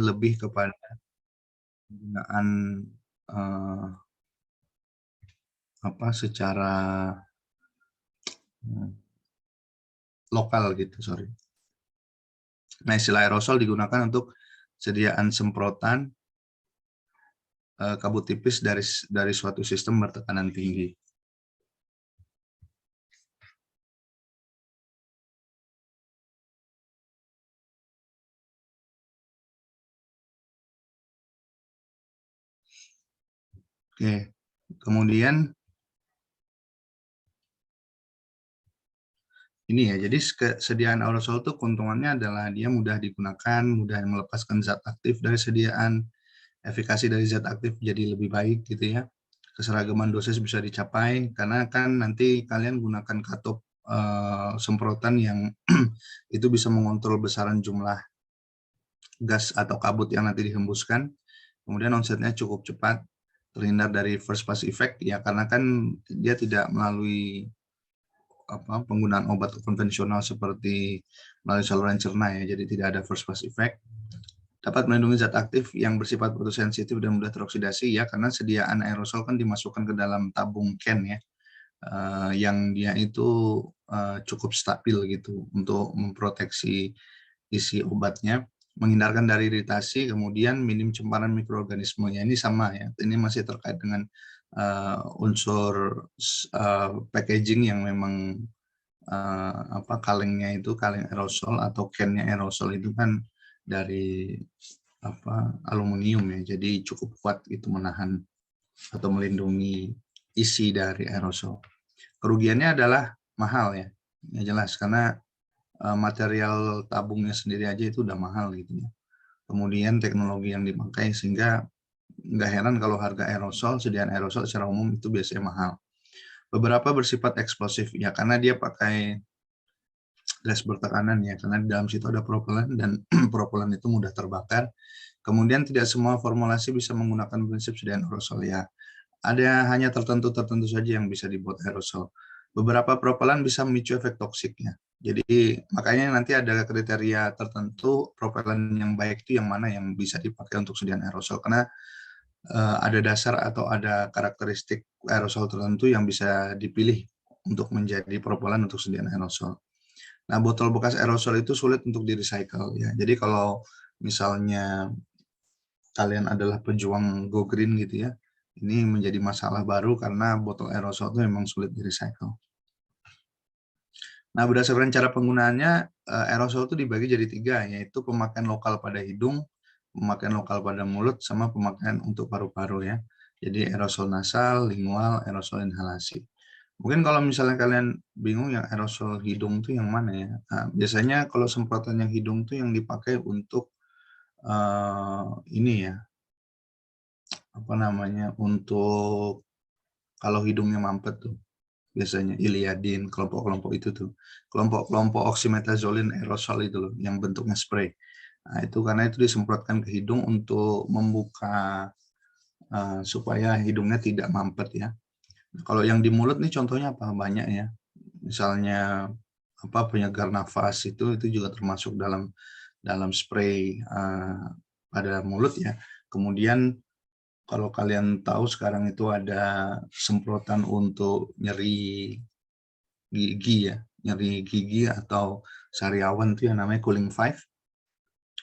lebih kepada penggunaan eh, secara lokal gitu, sorry. Nah, istilah aerosol digunakan untuk sediaan semprotan kabut tipis dari suatu sistem bertekanan tinggi. Oke, kemudian ini ya, jadi kesediaan aerosol itu keuntungannya adalah dia mudah digunakan, mudah melepaskan zat aktif dari sediaan, efikasi dari zat aktif jadi lebih baik gitu ya. Keseragaman dosis bisa dicapai karena kan nanti kalian gunakan katup semprotan yang itu bisa mengontrol besaran jumlah gas atau kabut yang nanti dihembuskan. Kemudian onsetnya cukup cepat, terhindar dari first pass effect ya, karena kan dia tidak melalui penggunaan obat konvensional seperti melalui saluran cerna ya, jadi tidak ada first pass effect. Dapat melindungi zat aktif yang bersifat fotosensitif dan mudah teroksidasi ya, karena sediaan aerosol kan dimasukkan ke dalam tabung can ya, yang dia itu cukup stabil gitu untuk memproteksi isi obatnya, menghindarkan dari iritasi, kemudian minim cemaran mikroorganismenya. Ini sama ya, ini masih terkait dengan unsur packaging yang memang kalengnya itu, kaleng aerosol atau can-nya aerosol itu kan dari aluminium ya, jadi cukup kuat itu menahan atau melindungi isi dari aerosol. Kerugiannya adalah mahal ya, jelas, karena material tabungnya sendiri aja itu udah mahal gitu ya. Kemudian teknologi yang dipakai, sehingga nggak heran kalau harga aerosol, sediaan aerosol secara umum itu biasanya mahal. Beberapa bersifat eksplosif ya, karena dia pakai gas bertekanan ya, karena di dalam situ ada propelan dan propelan itu mudah terbakar. Kemudian tidak semua formulasi bisa menggunakan prinsip sediaan aerosol ya. Ada hanya tertentu saja yang bisa dibuat aerosol. Beberapa propelan bisa memicu efek toksiknya. Jadi makanya nanti ada kriteria tertentu propelan yang baik itu yang mana yang bisa dipakai untuk sediaan aerosol, karena ada dasar atau ada karakteristik aerosol tertentu yang bisa dipilih untuk menjadi propelan untuk sediaan aerosol. Nah, botol bekas aerosol itu sulit untuk di-recycle ya. Jadi kalau misalnya kalian adalah pejuang go green gitu ya, ini menjadi masalah baru karena botol aerosol itu memang sulit di-recycle. Nah, berdasarkan cara penggunaannya, aerosol itu dibagi jadi 3, yaitu pemakaian lokal pada hidung, pemakaian lokal pada mulut, sama pemakaian untuk paru-paru ya. Jadi aerosol nasal, lingual, aerosol inhalasi. Mungkin kalau misalnya kalian bingung yang aerosol hidung itu yang mana ya. Nah, biasanya kalau semprotan yang hidung itu yang dipakai untuk ini ya, untuk kalau hidungnya mampet tuh. Biasanya Iliadin, kelompok-kelompok itu tuh. Kelompok-kelompok oxymetazoline aerosol itu loh, yang bentuknya spray. Nah, itu karena itu disemprotkan ke hidung untuk membuka supaya hidungnya tidak mampet ya. Kalau yang di mulut nih contohnya apa? Banyak ya. Misalnya penyegar nafas itu juga termasuk dalam spray pada mulut ya. Kemudian kalau kalian tahu sekarang itu ada semprotan untuk nyeri gigi ya, nyeri gigi atau sariawan itu yang namanya Cooling 5.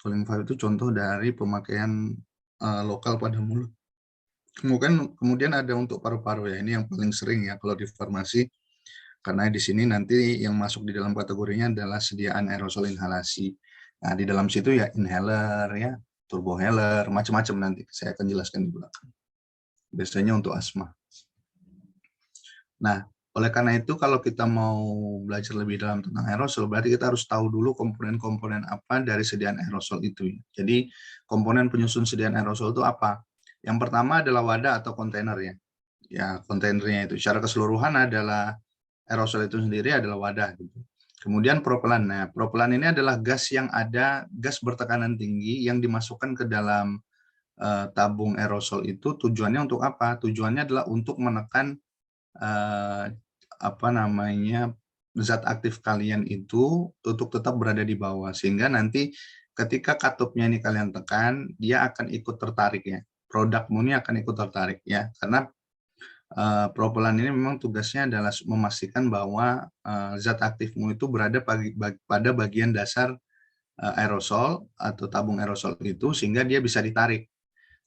Cooling 5 itu contoh dari pemakaian lokal pada mulut. Kemudian ada untuk paru-paru ya, ini yang paling sering ya kalau di farmasi, karena di sini nanti yang masuk di dalam kategorinya adalah sediaan aerosol inhalasi. Nah, di dalam situ ya inhaler ya, turbohaler, macam-macam, nanti saya akan jelaskan di belakang. Biasanya untuk asma. Nah, oleh karena itu kalau kita mau belajar lebih dalam tentang aerosol, berarti kita harus tahu dulu komponen-komponen apa dari sediaan aerosol itu. Jadi komponen penyusun sediaan aerosol itu apa? Yang pertama adalah wadah atau kontainer ya. Ya, kontainernya itu secara keseluruhan adalah aerosol itu sendiri adalah wadah gitu. Kemudian propelan. Nah, propelan ini adalah gas gas bertekanan tinggi yang dimasukkan ke dalam tabung aerosol itu. Tujuannya untuk apa? Tujuannya adalah untuk menekan zat aktif kalian itu untuk tetap berada di bawah, sehingga nanti ketika katupnya ini kalian tekan, dia akan ikut tertarik ya. Produkmu ini akan ikut tertarik ya, karena propelan ini memang tugasnya adalah memastikan bahwa zat aktifmu itu berada pada bagian dasar aerosol atau tabung aerosol itu, sehingga dia bisa ditarik.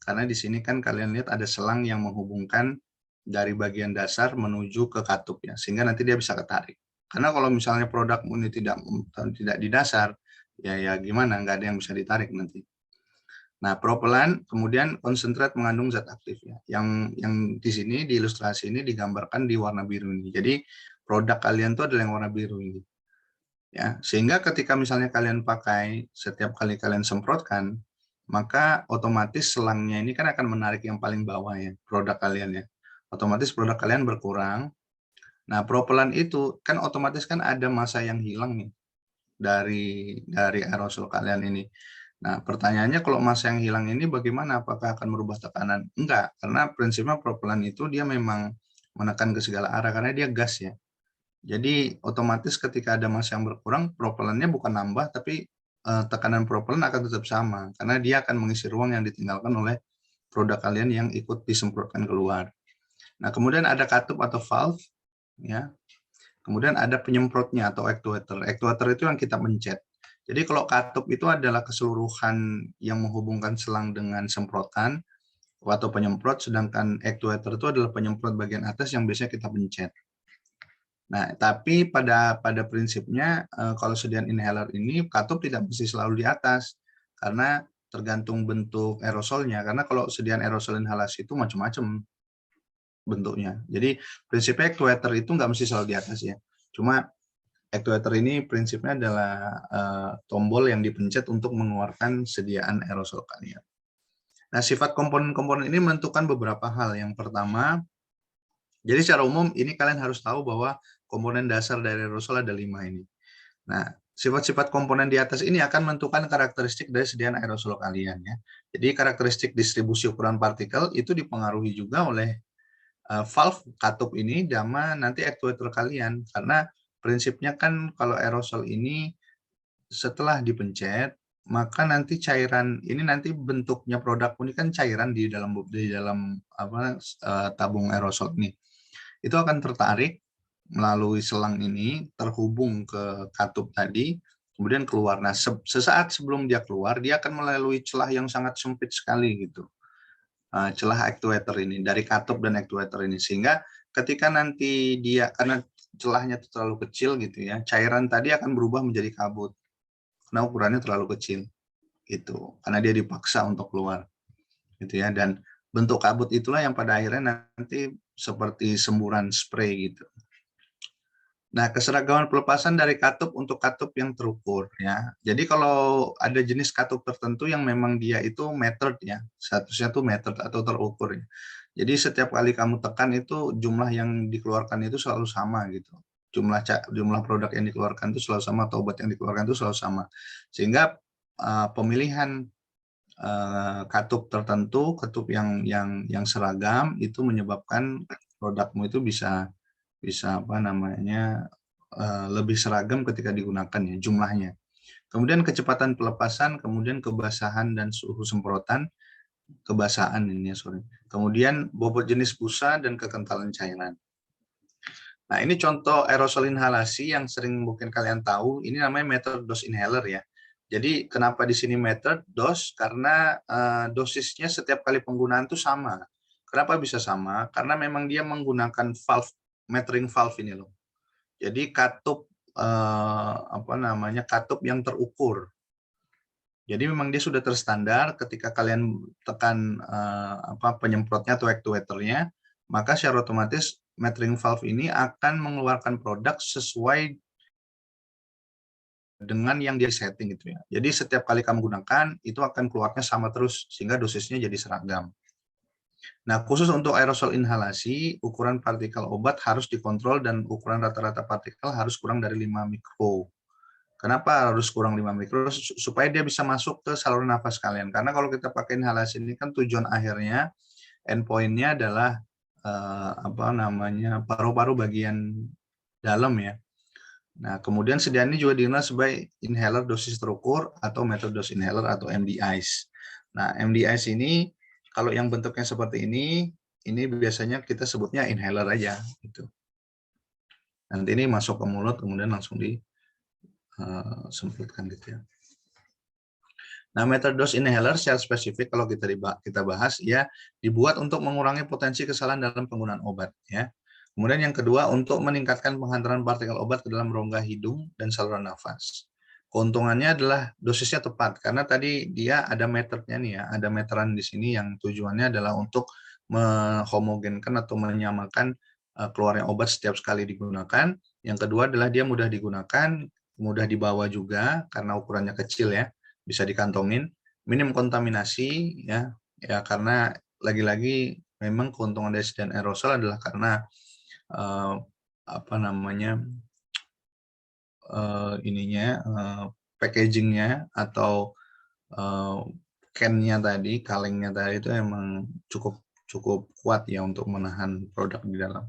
Karena di sini kan kalian lihat ada selang yang menghubungkan dari bagian dasar menuju ke katup ya, sehingga nanti dia bisa ketarik. Karena kalau misalnya produkmu ini tidak di dasar, ya gimana, nggak ada yang bisa ditarik nanti. Nah, propelan kemudian konsentrat mengandung zat aktif ya. Yang di sini di ilustrasi ini digambarkan di warna biru ini. Jadi produk kalian itu adalah yang warna biru ini. Ya, sehingga ketika misalnya kalian pakai setiap kali kalian semprotkan, maka otomatis selangnya ini kan akan menarik yang paling bawah ya, produk kalian ya. Otomatis produk kalian berkurang. Nah, propelan itu kan otomatis kan ada massa yang hilang nih dari aerosol kalian ini. Nah, pertanyaannya kalau massa yang hilang ini bagaimana? Apakah akan merubah tekanan? Enggak, karena prinsipnya propelan itu dia memang menekan ke segala arah karena dia gas ya. Jadi otomatis ketika ada massa yang berkurang, propelannya bukan nambah, tapi tekanan propelan akan tetap sama karena dia akan mengisi ruang yang ditinggalkan oleh produk kalian yang ikut disemprotkan keluar. Nah, kemudian ada katup atau valve ya. Kemudian ada penyemprotnya atau actuator. Actuator itu yang kita pencet. Jadi kalau katup itu adalah keseluruhan yang menghubungkan selang dengan semprotan atau penyemprot, sedangkan actuator itu adalah penyemprot bagian atas yang biasanya kita pencet. Nah, tapi pada prinsipnya kalau sediaan inhaler ini katup tidak mesti selalu di atas karena tergantung bentuk aerosolnya. Karena kalau sediaan aerosol inhalasi itu macam-macam bentuknya. Jadi prinsipnya actuator itu nggak mesti selalu di atas ya. Cuma actuator ini prinsipnya adalah tombol yang dipencet untuk mengeluarkan sediaan aerosol kalian. Nah, sifat komponen-komponen ini menentukan beberapa hal. Yang pertama, jadi secara umum ini kalian harus tahu bahwa komponen dasar dari aerosol ada 5 ini. Nah, sifat-sifat komponen di atas ini akan menentukan karakteristik dari sediaan aerosol kalian ya. Jadi karakteristik distribusi ukuran partikel itu dipengaruhi juga oleh valve katup ini sama nanti actuator kalian, karena prinsipnya kan kalau aerosol ini setelah dipencet maka nanti cairan ini nanti bentuknya produk ini kan cairan di dalam apa tabung aerosol ini itu akan tertarik melalui selang ini terhubung ke katup tadi kemudian keluar. Nah, sesaat sebelum dia keluar dia akan melalui celah yang sangat sempit sekali gitu, celah actuator ini dari katup dan actuator ini, sehingga ketika nanti dia karena celahnya terlalu kecil gitu ya, cairan tadi akan berubah menjadi kabut karena ukurannya terlalu kecil gitu, karena dia dipaksa untuk keluar gitu ya, dan bentuk kabut itulah yang pada akhirnya nanti seperti semburan spray gitu. Nah, keseragaman pelepasan dari katup untuk katup yang terukur ya. Jadi kalau ada jenis katup tertentu yang memang dia itu metered ya, statusnya tuh metered atau terukur ya. Jadi setiap kali kamu tekan itu jumlah yang dikeluarkan itu selalu sama gitu. Jumlah produk yang dikeluarkan itu selalu sama atau obat yang dikeluarkan itu selalu sama. Sehingga pemilihan katup tertentu, katup yang seragam itu menyebabkan produkmu itu bisa apa namanya lebih seragam ketika digunakan ya jumlahnya. Kemudian kecepatan pelepasan, kemudian kebasahan dan suhu semprotan, kebasahan ini ya sorry. Kemudian bobot jenis busa dan kekentalan cairan. Nah, ini contoh aerosol inhalasi yang sering mungkin kalian tahu. Ini namanya metered dose inhaler ya. Jadi kenapa di sini metered dose? Karena dosisnya setiap kali penggunaan itu sama. Kenapa bisa sama? Karena memang dia menggunakan valve, metering valve ini loh. Jadi katup apa namanya katup yang terukur. Jadi memang dia sudah terstandar ketika kalian tekan penyemprotnya atau actuatornya, maka secara otomatis metering valve ini akan mengeluarkan produk sesuai dengan yang dia setting gitu ya. Jadi setiap kali kamu gunakan itu akan keluarnya sama terus sehingga dosisnya jadi seragam. Nah, khusus untuk aerosol inhalasi, ukuran partikel obat harus dikontrol dan ukuran rata-rata partikel harus kurang dari 5 mikro. Kenapa harus kurang 5 mikro? Supaya dia bisa masuk ke saluran nafas kalian. Karena kalau kita pakai inhalasi ini kan tujuan akhirnya, endpoint-nya adalah paru-paru bagian dalam ya. Nah, kemudian sediaan ini juga dikenal sebagai inhaler dosis terukur atau method dose inhaler atau MDIs. Nah, MDIs ini kalau yang bentuknya seperti ini biasanya kita sebutnya inhaler aja gitu. Nanti ini masuk ke mulut kemudian langsung disempurkan gitu ya. Nah, method dose inhaler secara spesifik kalau kita bahas ya dibuat untuk mengurangi potensi kesalahan dalam penggunaan obat ya. Kemudian yang kedua untuk meningkatkan penghantaran partikel obat ke dalam rongga hidung dan saluran nafas. Keuntungannya adalah dosisnya tepat karena tadi dia ada meternya nih ya, ada meteran di sini yang tujuannya adalah untuk mehomogenkan atau menyamakan keluarnya obat setiap sekali digunakan. Yang kedua adalah dia mudah digunakan, mudah dibawa juga karena ukurannya kecil ya, bisa dikantongin, minim kontaminasi ya, karena lagi-lagi memang keuntungan dari sedan aerosol adalah karena apa namanya packagingnya atau can-nya tadi, kalengnya tadi itu emang cukup kuat ya untuk menahan produk di dalam.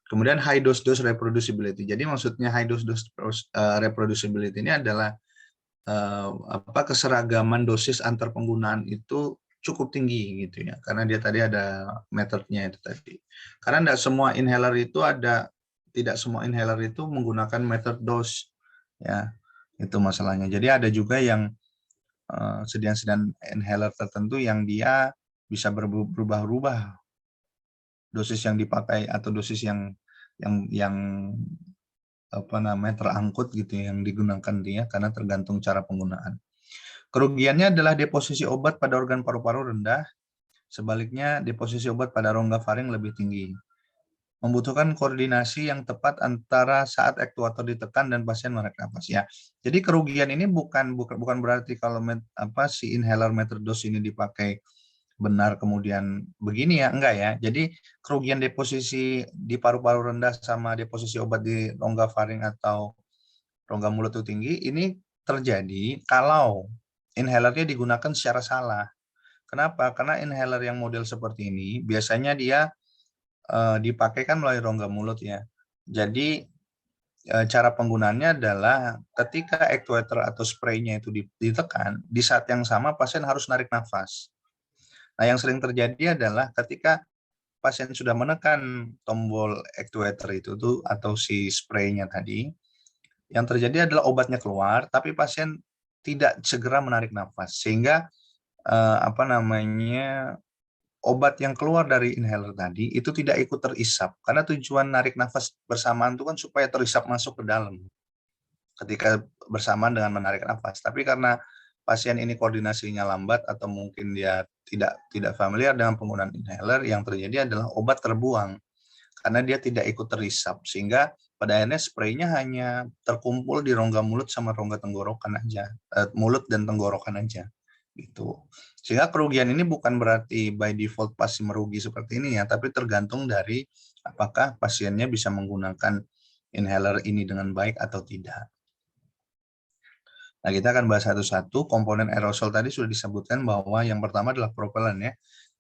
Kemudian high dose reproducibility. Jadi maksudnya high dose reproducibility ini adalah keseragaman dosis antar penggunaan itu cukup tinggi gitu ya, karena dia tadi ada metodenya itu tadi. Karena tidak semua inhaler itu menggunakan method dose ya, itu masalahnya. Jadi ada juga yang sediaan-sediaan inhaler tertentu yang dia bisa berubah-ubah dosis yang dipakai atau dosis yang terangkut gitu yang digunakan dia karena tergantung cara penggunaan. Kerugiannya adalah deposisi obat pada organ paru-paru rendah, sebaliknya deposisi obat pada rongga faring lebih tinggi. Membutuhkan koordinasi yang tepat antara saat aktuator ditekan dan pasien menarik nafas ya. Jadi kerugian ini bukan berarti kalau si inhaler meterdose ini dipakai benar kemudian begini ya, enggak ya. Jadi kerugian deposisi di paru-paru rendah sama deposisi obat di rongga faring atau rongga mulut itu tinggi ini terjadi kalau inhalernya digunakan secara salah. Kenapa? Karena inhaler yang model seperti ini biasanya dia dipakai kan melalui rongga mulut ya. Jadi cara penggunaannya adalah ketika actuator atau spraynya itu ditekan, di saat yang sama pasien harus narik nafas. Nah, yang sering terjadi adalah ketika pasien sudah menekan tombol actuator itu tuh atau si spraynya tadi, yang terjadi adalah obatnya keluar, tapi pasien tidak segera menarik nafas, sehingga obat yang keluar dari inhaler tadi itu tidak ikut terisap, karena tujuan narik nafas bersamaan itu kan supaya terisap masuk ke dalam ketika bersamaan dengan menarik nafas. Tapi karena pasien ini koordinasinya lambat atau mungkin dia tidak familiar dengan penggunaan inhaler, yang terjadi adalah obat terbuang karena dia tidak ikut terisap, sehingga pada akhirnya spraynya hanya terkumpul di rongga mulut sama rongga tenggorokan aja, mulut dan tenggorokan aja gitu. Sehingga kerugian ini bukan berarti by default pasti merugi seperti ini ya, tapi tergantung dari apakah pasiennya bisa menggunakan inhaler ini dengan baik atau tidak. Nah, kita akan bahas satu-satu. Komponen aerosol tadi sudah disebutkan bahwa yang pertama adalah propelan ya.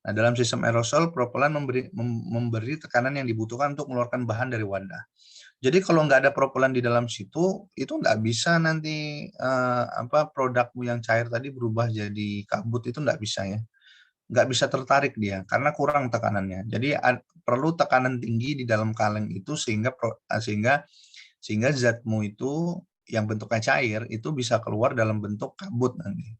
Nah, dalam sistem aerosol, propelan memberi tekanan yang dibutuhkan untuk mengeluarkan bahan dari wadah. Jadi kalau nggak ada propelan di dalam situ, itu nggak bisa nanti produkmu yang cair tadi berubah jadi kabut, itu nggak bisa ya. Nggak bisa tertarik dia karena kurang tekanannya. Jadi perlu tekanan tinggi di dalam kaleng itu sehingga zatmu itu yang bentuknya cair itu bisa keluar dalam bentuk kabut nanti.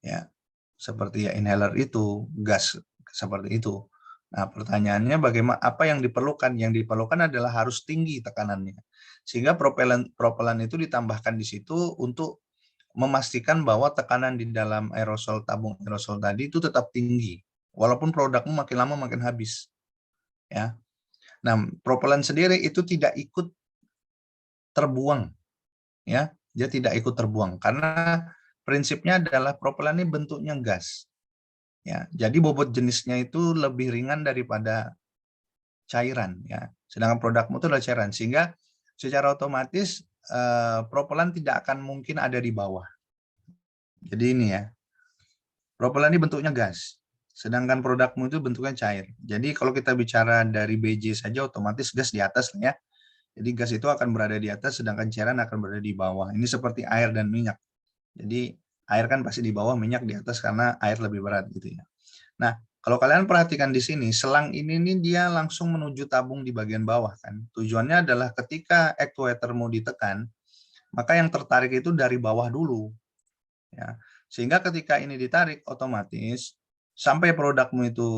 Ya, seperti ya inhaler itu, gas seperti itu. Nah, pertanyaannya bagaimana apa yang diperlukan? Yang diperlukan adalah harus tinggi tekanannya. Sehingga propelan itu ditambahkan di situ untuk memastikan bahwa tekanan di dalam tabung aerosol tadi itu tetap tinggi walaupun produkmu makin lama makin habis. Ya. Nah, propelan sendiri itu tidak ikut terbuang ya. Dia tidak ikut terbuang karena prinsipnya adalah propelan ini bentuknya gas. Ya, jadi bobot jenisnya itu lebih ringan daripada cairan ya. Sedangkan produkmu itu adalah cairan sehingga secara otomatis propelan tidak akan mungkin ada di bawah. Jadi ini ya. Propelan ini bentuknya gas. Sedangkan produkmu itu bentuknya cair. Jadi kalau kita bicara dari BJ saja otomatis gas di atas ya. Jadi gas itu akan berada di atas, sedangkan cairan akan berada di bawah. Ini seperti air dan minyak. Jadi air kan pasti di bawah, minyak di atas karena air lebih berat gitu ya. Nah, kalau kalian perhatikan di sini, selang ini nih dia langsung menuju tabung di bagian bawah kan. Tujuannya adalah ketika actuator mau ditekan, maka yang tertarik itu dari bawah dulu. Ya. Sehingga ketika ini ditarik, otomatis sampai produkmu itu,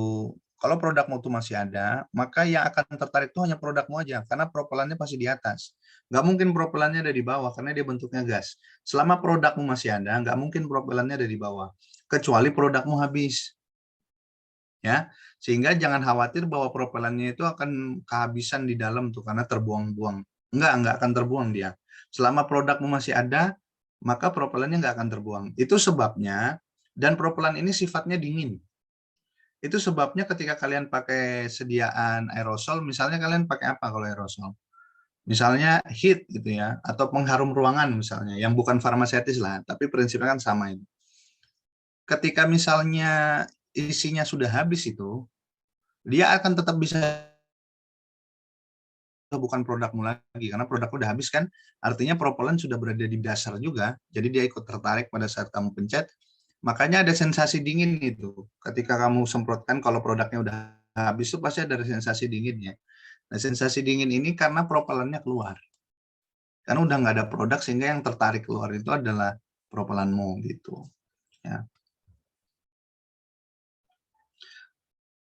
kalau produkmu itu masih ada, maka yang akan tertarik itu hanya produkmu aja, karena propelannya pasti di atas. Nggak mungkin propelannya ada di bawah, karena dia bentuknya gas. Selama produkmu masih ada, nggak mungkin propelannya ada di bawah. Kecuali produkmu habis. Ya, sehingga jangan khawatir bahwa propelannya itu akan kehabisan di dalam tuh karena terbuang-buang. Enggak akan terbuang dia. Selama produkmu masih ada, maka propelannya nggak akan terbuang. Itu sebabnya, dan propelan ini sifatnya dingin. Itu sebabnya ketika kalian pakai sediaan aerosol, misalnya kalian pakai apa kalau aerosol? Misalnya heat gitu ya, atau pengharum ruangan misalnya, yang bukan farmasetis lah, tapi prinsipnya kan sama itu. Ketika misalnya isinya sudah habis itu, dia akan tetap bisa, bukan produkmu lagi, karena produkmu udah habis kan, artinya propelan sudah berada di dasar juga, jadi dia ikut tertarik pada saat kamu pencet, makanya ada sensasi dingin itu, ketika kamu semprotkan kalau produknya udah habis itu pasti ada sensasi dinginnya. Nah sensasi dingin ini karena propelannya keluar, karena udah nggak ada produk sehingga yang tertarik keluar itu adalah propelanmu gitu. Ya.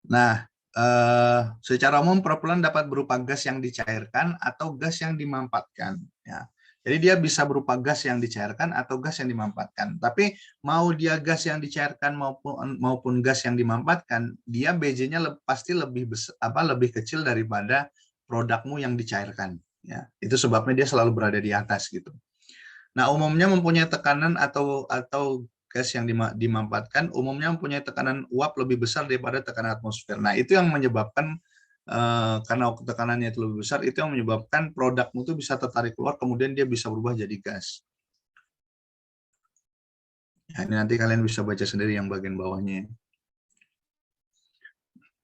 Nah, secara umum propelan dapat berupa gas yang dicairkan atau gas yang dimampatkan. Ya. Jadi dia bisa berupa gas yang dicairkan atau gas yang dimampatkan. Tapi mau dia gas yang dicairkan maupun gas yang dimampatkan, dia BJ-nya pasti lebih lebih kecil daripada produkmu yang dicairkan. Ya, itu sebabnya dia selalu berada di atas gitu. Nah, umumnya mempunyai tekanan atau gas yang dimampatkan umumnya mempunyai tekanan uap lebih besar daripada tekanan atmosfer. Nah, itu yang menyebabkan karena tekanannya itu lebih besar, itu yang menyebabkan produkmu itu bisa tertarik keluar, kemudian dia bisa berubah jadi gas. Ya, ini nanti kalian bisa baca sendiri yang bagian bawahnya.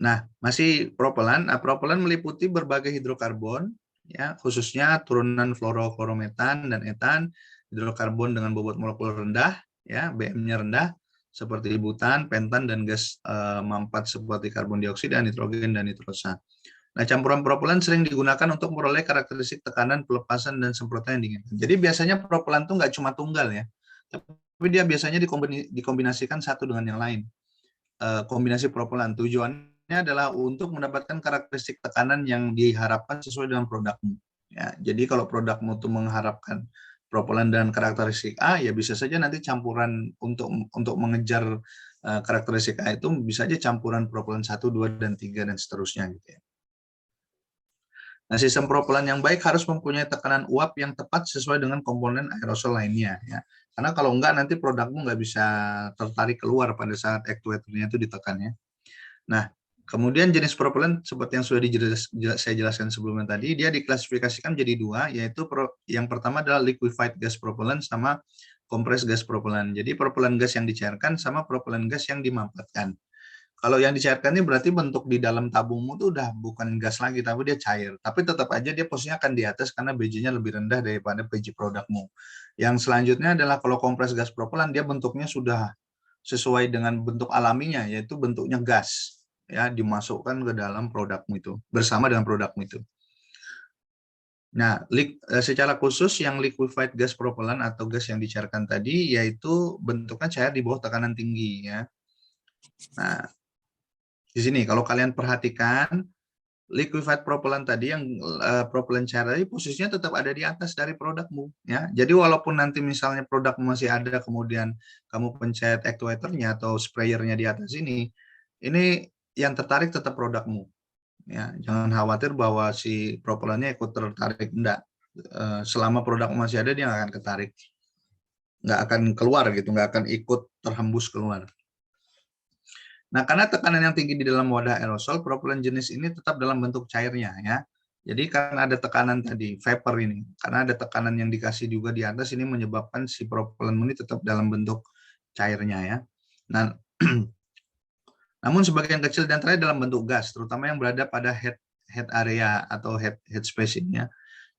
Nah, masih propelan. Nah, propelan meliputi berbagai hidrokarbon, ya, khususnya turunan fluoroklorometan dan etan, hidrokarbon dengan bobot molekul rendah, ya, BM-nya rendah, seperti butan, pentan, dan gas mampat seperti karbon dioksida, nitrogen, dan nitrosa. Nah, campuran propelan sering digunakan untuk memperoleh karakteristik tekanan, pelepasan, dan semprotan yang diinginkan. Jadi biasanya propelan itu nggak cuma tunggal ya, tapi dia biasanya dikombinasikan satu dengan yang lain. Kombinasi propelan tujuannya adalah untuk mendapatkan karakteristik tekanan yang diharapkan sesuai dengan produkmu. Ya, jadi kalau produkmu itu mengharapkan propelan dan karakteristik A, ya bisa saja nanti campuran untuk mengejar karakteristik A itu bisa aja campuran propelan 1, 2, dan 3 dan seterusnya gitu ya. Nah, sistem propelan yang baik harus mempunyai tekanan uap yang tepat sesuai dengan komponen aerosol lainnya. Ya. Karena kalau enggak, nanti produkmu nggak bisa tertarik keluar pada saat actuatornya itu ditekan. Ya. Nah, kemudian jenis propelan seperti yang sudah saya jelaskan sebelumnya tadi, dia diklasifikasikan jadi dua, yaitu yang pertama adalah liquefied gas propellant sama compressed gas propellant. Jadi propelan gas yang dicairkan sama propelan gas yang dimampatkan. Kalau yang dicairkan ini berarti bentuk di dalam tabungmu itu udah bukan gas lagi, tapi dia cair. Tapi tetap aja dia posisinya akan di atas karena BJ-nya lebih rendah daripada PJ produkmu. Yang selanjutnya adalah kalau kompres gas propelan, dia bentuknya sudah sesuai dengan bentuk alaminya, yaitu bentuknya gas. Ya, dimasukkan ke dalam produkmu itu, bersama dengan produkmu itu. Nah, secara khusus yang liquefied gas propelan atau gas yang dicairkan tadi, yaitu bentuknya cair di bawah tekanan tinggi. Ya. Nah, di sini kalau kalian perhatikan liquefied propellant tadi yang propellant cair tadi posisinya tetap ada di atas dari produkmu ya. Jadi walaupun nanti misalnya produkmu masih ada kemudian kamu pencet actuatornya atau sprayernya di atas ini yang tertarik tetap produkmu ya. Jangan khawatir bahwa si propellannya ikut tertarik, enggak. Selama produkmu masih ada dia nggak akan ketarik, nggak akan keluar gitu, nggak akan ikut terhembus keluar. Nah, karena tekanan yang tinggi di dalam wadah aerosol, propelan jenis ini tetap dalam bentuk cairnya ya. Jadi karena ada tekanan tadi, vapor ini, karena ada tekanan yang dikasih juga di atas, ini menyebabkan si propelan ini tetap dalam bentuk cairnya ya. Nah, namun sebagian kecil diantaranya dalam bentuk gas, terutama yang berada pada head area atau head spacing-nya.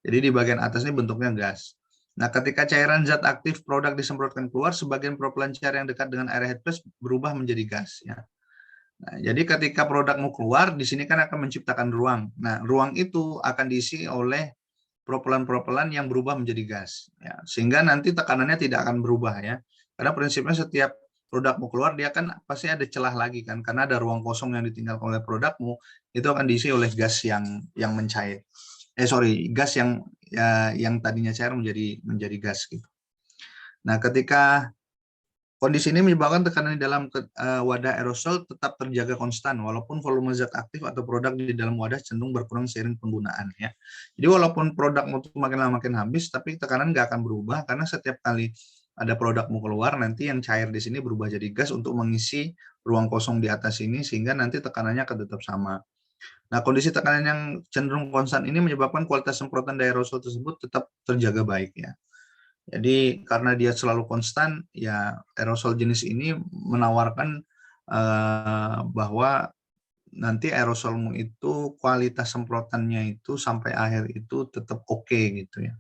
Jadi di bagian atas ini bentuknya gas. Nah, ketika cairan zat aktif produk disemprotkan keluar, sebagian propelan cair yang dekat dengan area headpass berubah menjadi gas. Ya. Nah, jadi ketika produkmu keluar, di sini kan akan menciptakan ruang. Nah, ruang itu akan diisi oleh propelan-propelan yang berubah menjadi gas. Ya. Sehingga nanti tekanannya tidak akan berubah ya. Karena prinsipnya setiap produkmu keluar, dia kan pasti ada celah lagi kan. Karena ada ruang kosong yang ditinggalkan oleh produkmu, itu akan diisi oleh gas yang mencair. Gas yang tadinya cair menjadi gas gitu. Nah, ketika kondisi ini menyebabkan tekanan di dalam wadah aerosol tetap terjaga konstan walaupun volume zat aktif atau produk di dalam wadah cenderung berkurang seiring penggunaan ya. Jadi walaupun produk makin lama makin habis, tapi tekanan nggak akan berubah karena setiap kali ada produkmu keluar, nanti yang cair di sini berubah jadi gas untuk mengisi ruang kosong di atas ini sehingga nanti tekanannya akan tetap sama. Nah, kondisi tekanan yang cenderung konstan ini menyebabkan kualitas semprotan dari aerosol tersebut tetap terjaga baik ya. Jadi karena dia selalu konstan, ya aerosol jenis ini menawarkan bahwa nanti aerosolmu itu kualitas semprotannya itu sampai akhir itu tetap oke gitu ya.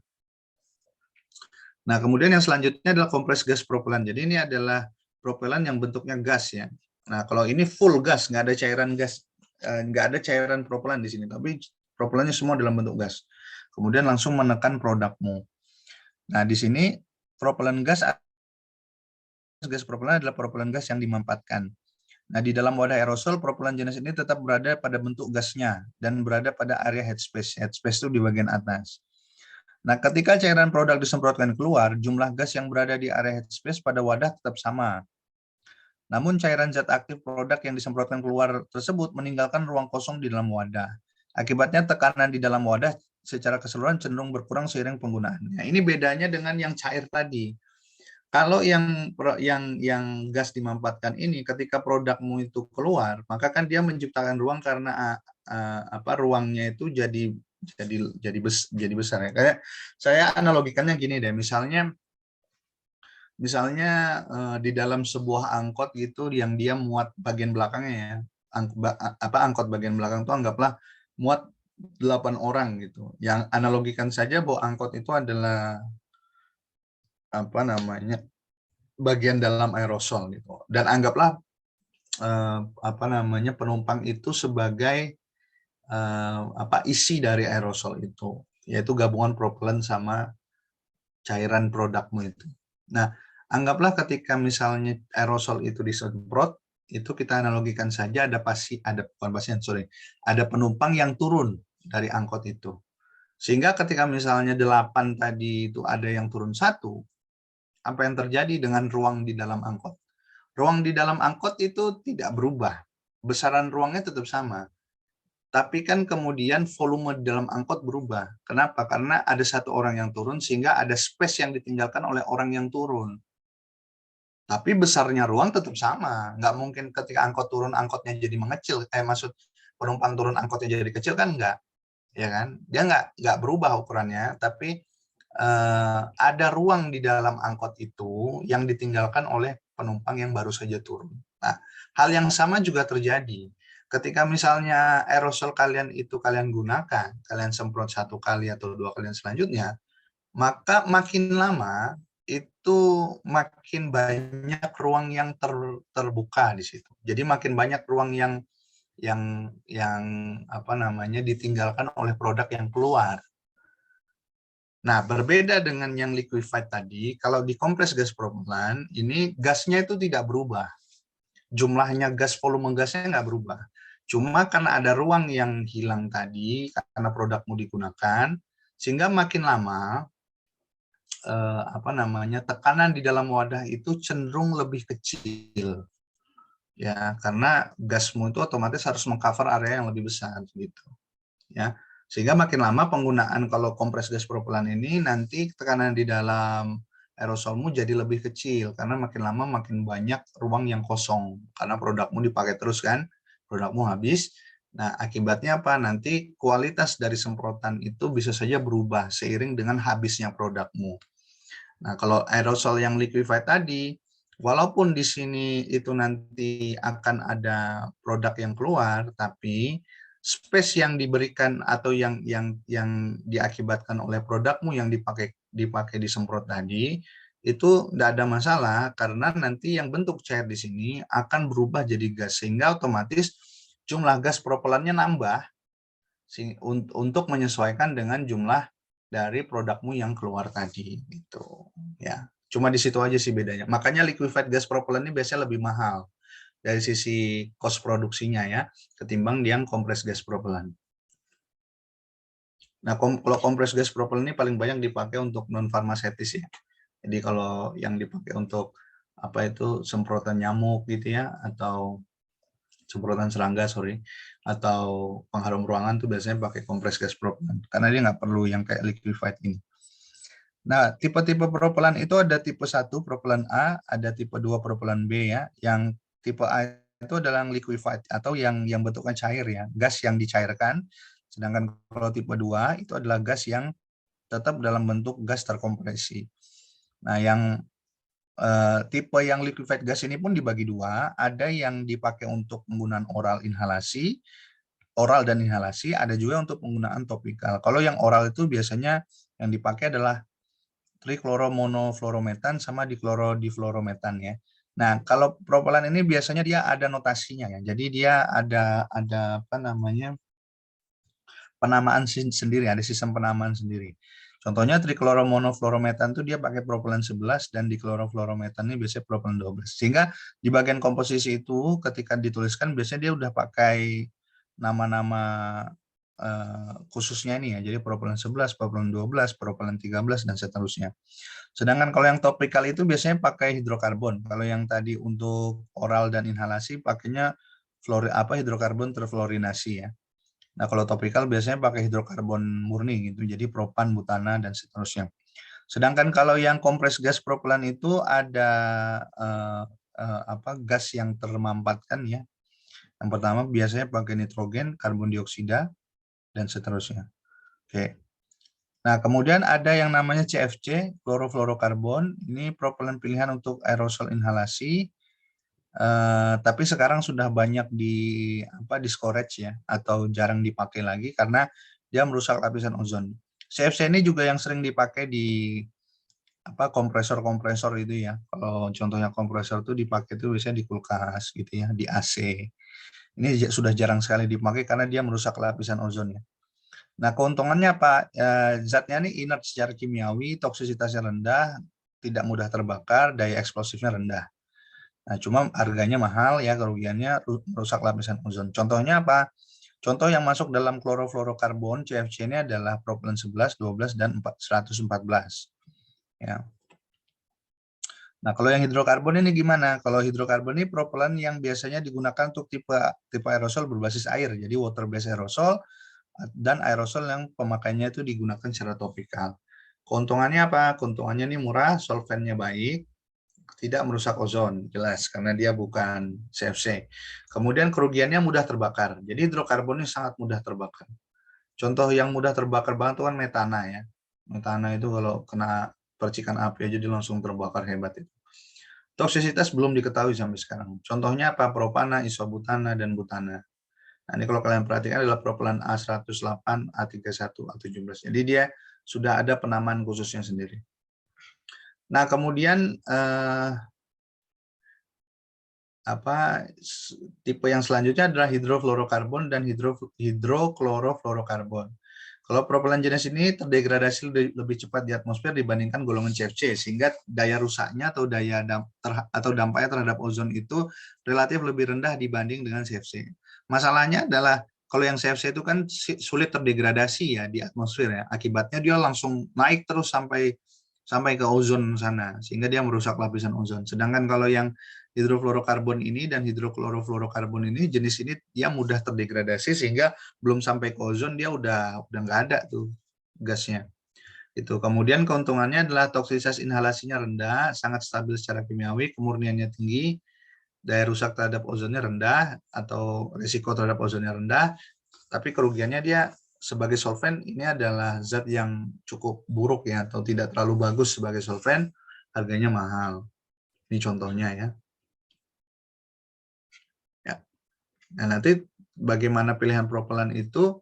Nah, kemudian yang selanjutnya adalah kompres gas propelan. Jadi ini adalah propelan yang bentuknya gas ya. Nah, kalau ini full gas, nggak ada cairan gas, nggak ada cairan propelan di sini, tapi propelannya semua dalam bentuk gas. Kemudian langsung menekan produkmu. Nah, di sini propelan gas propelan adalah propelan gas yang dimanfaatkan. Nah, di dalam wadah aerosol, propelan jenis ini tetap berada pada bentuk gasnya dan berada pada area headspace. Headspace itu di bagian atas. Nah, ketika cairan produk disemprotkan keluar, jumlah gas yang berada di area headspace pada wadah tetap sama. Namun, cairan zat aktif produk yang disemprotkan keluar tersebut meninggalkan ruang kosong di dalam wadah. Akibatnya, tekanan di dalam wadah secara keseluruhan cenderung berkurang seiring penggunaannya. Ini bedanya dengan yang cair tadi. Kalau yang gas dimanfaatkan ini, ketika produkmu itu keluar, maka kan dia menciptakan ruang karena ruangnya itu jadi besar ya. Kayak saya analogikannya gini deh, misalnya di dalam sebuah angkot gitu yang dia muat bagian belakangnya ya, angkot bagian belakang itu anggaplah muat 8 orang gitu. Yang analogikan saja bahwa angkot itu adalah bagian dalam aerosol gitu. Dan anggaplah penumpang itu sebagai isi dari aerosol itu, yaitu gabungan propelan sama cairan produkmu itu. Nah, anggaplah ketika misalnya aerosol itu disemprot, itu kita analogikan saja ada penumpang yang turun dari angkot itu. Sehingga ketika misalnya 8 tadi itu ada yang turun 1, apa yang terjadi dengan ruang di dalam angkot? Ruang di dalam angkot itu tidak berubah. Besaran ruangnya tetap sama. Tapi kan kemudian volume di dalam angkot berubah. Kenapa? Karena ada satu orang yang turun sehingga ada space yang ditinggalkan oleh orang yang turun. Tapi besarnya ruang tetap sama. Nggak mungkin ketika angkot turun, angkotnya jadi mengecil. Maksud penumpang turun, angkotnya jadi kecil kan nggak. Ya kan? Dia nggak berubah ukurannya, tapi ada ruang di dalam angkot itu yang ditinggalkan oleh penumpang yang baru saja turun. Nah, hal yang sama juga terjadi. Ketika misalnya aerosol kalian itu kalian gunakan, kalian semprot 1 kali atau 2 kali selanjutnya, maka makin lama itu makin banyak ruang yang terbuka di situ. Jadi makin banyak ruang yang ditinggalkan oleh produk yang keluar. Nah, berbeda dengan yang liquefied tadi, kalau di kompres gas propelan, ini gasnya itu tidak berubah. Jumlahnya gas, volume gasnya nggak berubah. Cuma karena ada ruang yang hilang tadi, karena produkmu digunakan, sehingga makin lama, tekanan di dalam wadah itu cenderung lebih kecil. Ya, karena gasmu itu otomatis harus mengcover area yang lebih besar gitu. Ya. Sehingga makin lama penggunaan kalau kompres gas propelan ini nanti tekanan di dalam aerosolmu jadi lebih kecil karena makin lama makin banyak ruang yang kosong karena produkmu dipakai terus kan, produkmu habis. Nah, akibatnya apa? Nanti kualitas dari semprotan itu bisa saja berubah seiring dengan habisnya produkmu. Nah, kalau aerosol yang liquefied tadi, walaupun di sini itu nanti akan ada produk yang keluar, tapi space yang diberikan atau yang diakibatkan oleh produkmu yang dipakai disemprot tadi itu tidak ada masalah, karena nanti yang bentuk cair di sini akan berubah jadi gas, sehingga otomatis jumlah gas propelannya nambah untuk menyesuaikan dengan jumlah dari produkmu yang keluar tadi gitu ya. Cuma di situ aja sih bedanya. Makanya liquefied gas propellant ini biasanya lebih mahal dari sisi cost produksinya ya, ketimbang yang compressed gas propellant. Nah, kalau compressed gas propellant ini paling banyak dipakai untuk non farmasetis ya. Jadi kalau yang dipakai untuk apa itu semprotan nyamuk gitu ya, atau semprotan serangga atau pengharum ruangan tuh biasanya pakai compressed gas propellant karena dia nggak perlu yang kayak liquefied ini. Nah, tipe-tipe propellant itu ada tipe 1 propellant A, ada tipe 2 propellant B ya. Yang tipe A itu adalah liquefied atau yang bentuknya cair ya, gas yang dicairkan. Sedangkan kalau tipe 2 itu adalah gas yang tetap dalam bentuk gas terkompresi. Nah, yang tipe yang liquefied gas ini pun dibagi dua, ada yang dipakai untuk penggunaan oral dan inhalasi, ada juga untuk penggunaan topikal. Kalau yang oral itu biasanya yang dipakai adalah trichloromonofluorometan sama difluorometan ya. Nah, kalau propelan ini biasanya dia ada notasinya ya. Jadi dia ada apa namanya? Penamaan sendiri, ada sistem penamaan sendiri. Contohnya trichloromonofluorometan itu dia pakai propelan 11 dan dichlorofluorometan ini biasanya propelan 12. Sehingga di bagian komposisi itu ketika dituliskan biasanya dia udah pakai nama-nama khususnya ini ya. Jadi propelan 11, propelan 12, propelan 13 dan seterusnya. Sedangkan kalau yang topikal itu biasanya pakai hidrokarbon. Kalau yang tadi untuk oral dan inhalasi pakainya hidrokarbon terfluorinasi ya. Nah, kalau topikal biasanya pakai hidrokarbon murni gitu, jadi propan, butana dan seterusnya. Sedangkan kalau yang kompres gas propelan itu ada gas yang termampatkan ya. Yang pertama biasanya pakai nitrogen, karbon dioksida dan seterusnya. Oke. Nah, kemudian ada yang namanya CFC, klorofluorokarbon. Ini propelan pilihan untuk aerosol inhalasi. Tapi sekarang sudah banyak discourage ya, atau jarang dipakai lagi karena dia merusak lapisan ozon. CFC ini juga yang sering dipakai di kompresor-kompresor itu ya. Kalau contohnya kompresor itu dipakai itu biasanya di kulkas gitu ya, di AC. Ini sudah jarang sekali dipakai karena dia merusak lapisan ozon ya. Nah, keuntungannya apa? Zatnya ini inert secara kimiawi, toksisitasnya rendah, tidak mudah terbakar, daya eksplosifnya rendah. Nah, cuma harganya mahal ya, kerugiannya merusak lapisan ozon. Contohnya apa? Contoh yang masuk dalam klorofluorokarbon CFC ini adalah propelan 11, 12 dan 114. Ya. Nah, kalau yang hidrokarbon ini gimana? Kalau hidrokarbon ini propelan yang biasanya digunakan untuk tipe aerosol berbasis air, jadi water based aerosol dan aerosol yang pemakaiannya itu digunakan secara topikal. Keuntungannya apa? Keuntungannya ini murah, solvennya baik, tidak merusak ozon, jelas, karena dia bukan CFC. Kemudian kerugiannya mudah terbakar. Jadi hidrokarbon ini sangat mudah terbakar. Contoh yang mudah terbakar banget itu kan metana ya. Metana itu kalau kena percikan api aja dia langsung terbakar hebat itu. Toksisitas belum diketahui sampai sekarang. Contohnya apa? Propana, isobutana, dan butana. Nah, ini kalau kalian perhatikan adalah propelan A108, A31, A17. Jadi dia sudah ada penamaan khususnya sendiri. Nah, kemudian tipe yang selanjutnya adalah hidrofluorokarbon dan hidroklorofluorokarbon. Kalau propelan jenis ini terdegradasi lebih cepat di atmosfer dibandingkan golongan CFC, sehingga daya rusaknya atau dampaknya terhadap ozon itu relatif lebih rendah dibanding dengan CFC. Masalahnya adalah kalau yang CFC itu kan sulit terdegradasi ya di atmosfer ya. Akibatnya dia langsung naik terus sampai ke ozon sana, sehingga dia merusak lapisan ozon. Sedangkan kalau yang hidrofluorokarbon ini dan hidroklorofluorokarbon ini jenis ini dia mudah terdegradasi sehingga belum sampai ke ozon dia udah nggak ada tuh gasnya. Itu. Kemudian keuntungannya adalah toksisitas inhalasinya rendah, sangat stabil secara kimiawi, kemurniannya tinggi, daya rusak terhadap ozonnya rendah atau risiko terhadap ozonnya rendah, tapi kerugiannya dia sebagai solvent ini adalah zat yang cukup buruk ya, atau tidak terlalu bagus sebagai solvent, harganya mahal. Ini contohnya ya. Nah, nanti bagaimana pilihan propelan itu,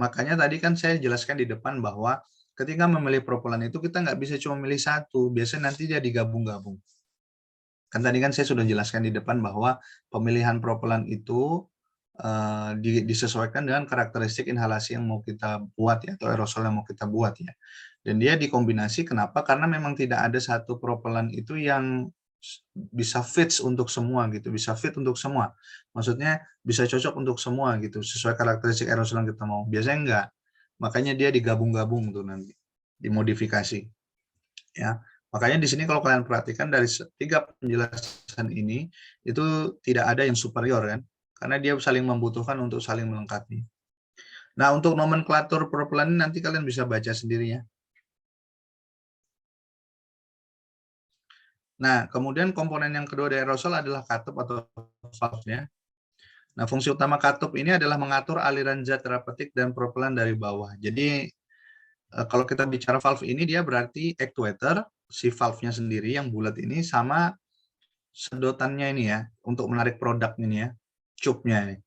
makanya tadi kan saya jelaskan di depan bahwa ketika memilih propelan itu kita nggak bisa cuma milih satu, biasanya nanti dia digabung-gabung. Kan tadi kan saya sudah jelaskan di depan bahwa pemilihan propelan itu disesuaikan dengan karakteristik inhalasi yang mau kita buat ya, atau aerosol yang mau kita buat ya. Dan dia dikombinasi, kenapa? Karena memang tidak ada satu propelan itu yang bisa fit untuk semua gitu, bisa fit untuk semua. Maksudnya bisa cocok untuk semua gitu, sesuai karakteristik aerosol yang kita mau. Biasanya enggak. Makanya dia digabung-gabung tuh nanti, dimodifikasi. Ya. Makanya di sini kalau kalian perhatikan dari 3 penjelasan ini itu tidak ada yang superior kan, karena dia saling membutuhkan untuk saling melengkapi. Nah, untuk nomenklatur propelan ini nanti kalian bisa baca sendiri ya. Nah, kemudian komponen yang kedua dari aerosol adalah katup atau valve ya. Nah, fungsi utama katup ini adalah mengatur aliran zat terapetik dan propelan dari bawah. Jadi kalau kita bicara valve ini dia berarti actuator, si valve-nya sendiri yang bulat ini sama sedotannya ini ya, untuk menarik produk ini ya, tube-nya ini.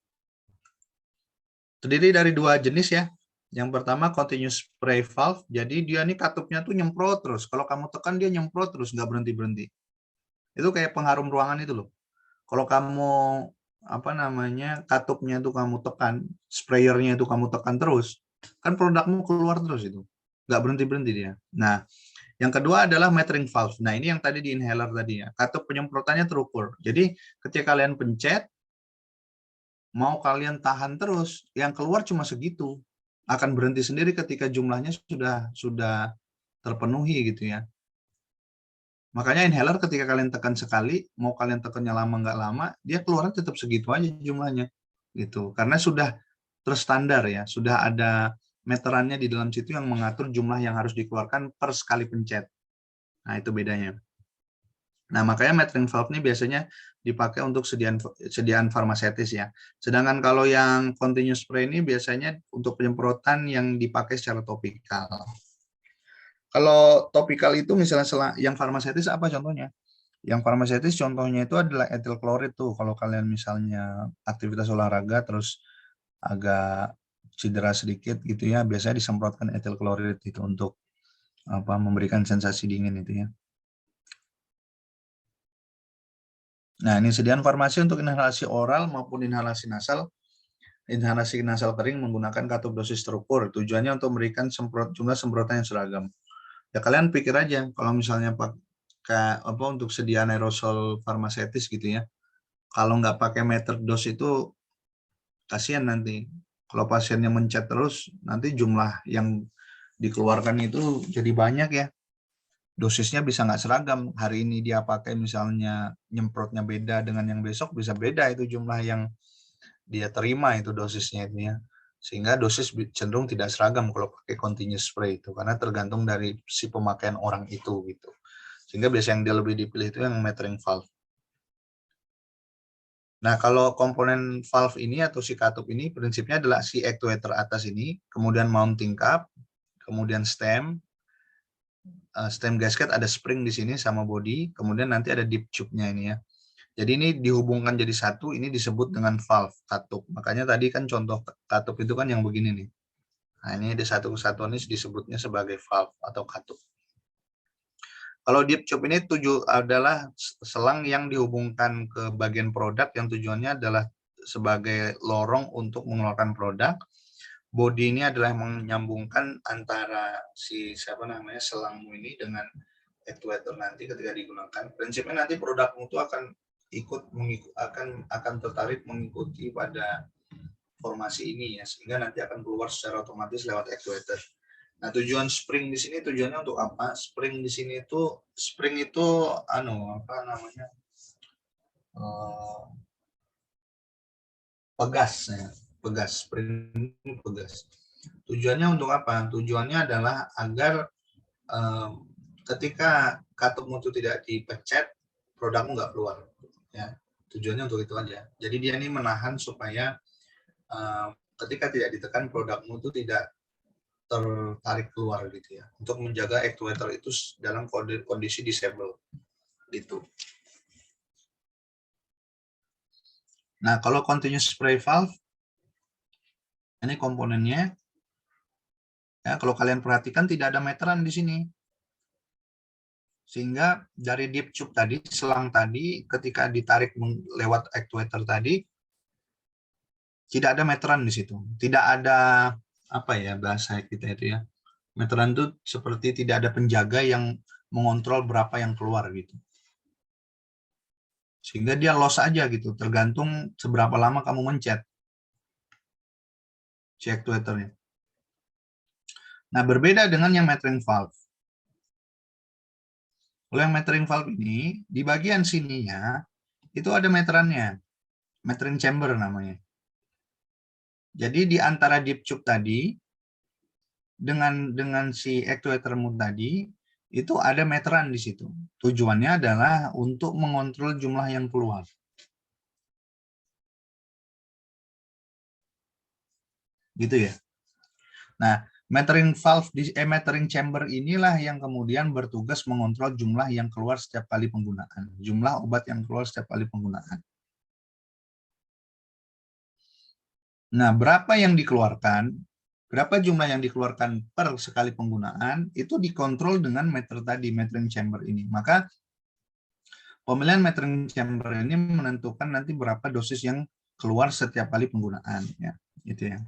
Terdiri dari 2 jenis ya. Yang pertama continuous spray valve, jadi dia nih katupnya tuh nyemprot terus. Kalau kamu tekan dia nyemprot terus, nggak berhenti-berhenti. Itu kayak pengharum ruangan itu loh. Kalau kamu apa namanya katupnya itu kamu tekan, sprayernya itu kamu tekan terus, kan produkmu keluar terus itu, nggak berhenti-berhenti dia. Nah, yang kedua adalah metering valve. Nah, ini yang tadi di inhaler tadi ya. Katup penyemprotannya terukur. Jadi ketika kalian pencet, mau kalian tahan terus, yang keluar cuma segitu. Akan berhenti sendiri ketika jumlahnya sudah terpenuhi gitu ya. Makanya inhaler ketika kalian tekan sekali, mau kalian tekannya lama nggak lama, dia keluarnya tetap segitu aja jumlahnya. Gitu. Karena sudah terstandar ya, sudah ada meterannya di dalam situ yang mengatur jumlah yang harus dikeluarkan per sekali pencet. Nah, itu bedanya. Nah, makanya metering valve ini biasanya dipakai untuk sediaan farmasetis ya. Sedangkan kalau yang continuous spray ini biasanya untuk penyemprotan yang dipakai secara topikal. Kalau topikal itu misalnya yang farmasetis apa contohnya? Yang farmasetis contohnya itu adalah etil klorid tuh. Kalau kalian misalnya aktivitas olahraga terus agak cedera sedikit gitu ya, biasanya disemprotkan etil klorid itu untuk apa memberikan sensasi dingin itu ya. Nah, ini sediaan farmasi untuk inhalasi oral maupun inhalasi nasal. Inhalasi nasal kering menggunakan katup dosis terukur. Tujuannya untuk memberikan jumlah semprotan yang seragam. Ya kalian pikir aja kalau misalnya pakai apa untuk sediaan aerosol farmasetis gitu ya. Kalau nggak pakai meter dos itu kasihan nanti. Kalau pasiennya mencet terus, nanti jumlah yang dikeluarkan itu jadi banyak ya. Dosisnya bisa nggak seragam. Hari ini dia pakai misalnya nyemprotnya beda dengan yang besok, bisa beda itu jumlah yang dia terima itu dosisnya itu ya. Sehingga dosis cenderung tidak seragam kalau pakai continuous spray itu, karena tergantung dari si pemakaian orang itu gitu. Sehingga biasanya yang dia lebih dipilih itu yang metering valve. Nah, kalau komponen valve ini atau si katup ini prinsipnya adalah si actuator atas ini, kemudian mounting cup, kemudian stem gasket ada spring di sini sama body, kemudian nanti ada deep tube-nya ini ya. Jadi ini dihubungkan jadi satu, ini disebut dengan valve katup. Makanya tadi kan contoh katup itu kan yang begini nih. Nah, ini ada satu kesatuan ini disebutnya sebagai valve atau katup. Kalau deep tube ini adalah selang yang dihubungkan ke bagian produk yang tujuannya adalah sebagai lorong untuk mengeluarkan produk. Body ini adalah menyambungkan antara si selangmu ini dengan actuator nanti ketika digunakan. Prinsipnya nanti produkmu itu akan akan tertarik mengikuti pada formasi ini ya, sehingga nanti akan keluar secara otomatis lewat actuator. Nah, tujuan spring di sini tujuannya untuk apa? Spring di sini itu pegas ya. Pegas, spring pegas. Tujuannya untuk apa? Tujuannya adalah agar ketika katupmu itu tidak dipencet, produkmu nggak keluar. Ya, tujuannya untuk itu aja. Jadi dia ini menahan supaya ketika tidak ditekan produkmu itu tidak tertarik keluar gitu ya, untuk menjaga actuator itu dalam kondisi disable gitu. Nah, kalau continuous spray valve Ini komponennya. Ya, kalau kalian perhatikan tidak ada meteran di sini. Sehingga dari deep tube tadi, selang tadi, ketika ditarik lewat actuator tadi, tidak ada meteran di situ. Tidak ada, apa ya bahasa kita itu ya. Meteran itu seperti tidak ada penjaga yang mengontrol berapa yang keluar gitu. Sehingga dia loss aja gitu, tergantung seberapa lama kamu mencet si actuatornya. Nah, berbeda dengan yang metering valve. Kalau yang metering valve ini, di bagian sininya, itu ada meterannya. Metering chamber namanya. Jadi di antara deep tube tadi, dengan si actuatormu tadi, itu ada meteran di situ. Tujuannya adalah untuk mengontrol jumlah yang keluar. Gitu ya. Nah, metering valve metering chamber inilah yang kemudian bertugas mengontrol jumlah yang keluar setiap kali penggunaan, jumlah obat yang keluar setiap kali penggunaan. Nah, berapa yang dikeluarkan, berapa jumlah yang dikeluarkan per sekali penggunaan itu dikontrol dengan meter tadi, metering chamber ini. Maka pemilihan metering chamber ini menentukan nanti berapa dosis yang keluar setiap kali penggunaan, ya, gitu ya.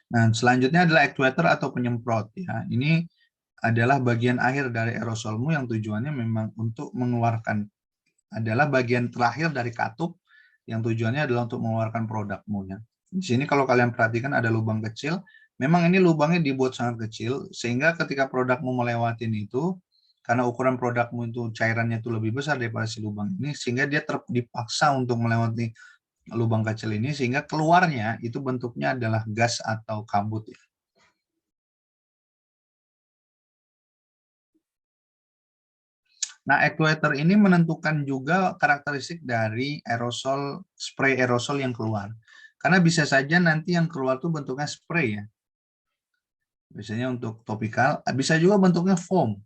Nah, selanjutnya adalah actuator atau penyemprot, ya. Ini adalah bagian akhir dari aerosolmu yang tujuannya memang untuk mengeluarkan, adalah bagian terakhir dari katup yang tujuannya adalah untuk mengeluarkan produkmu, ya. Di sini kalau kalian perhatikan ada lubang kecil, memang ini lubangnya dibuat sangat kecil sehingga ketika produkmu melewatin itu, karena ukuran produkmu itu cairannya itu lebih besar daripada si lubang ini, sehingga dia dipaksa untuk melewati lubang kecil ini, sehingga keluarnya itu bentuknya adalah gas atau kabut. Nah, actuator ini menentukan juga karakteristik dari aerosol, spray aerosol yang keluar. Karena bisa saja nanti yang keluar itu bentuknya spray, ya. Biasanya untuk topikal, bisa juga bentuknya foam.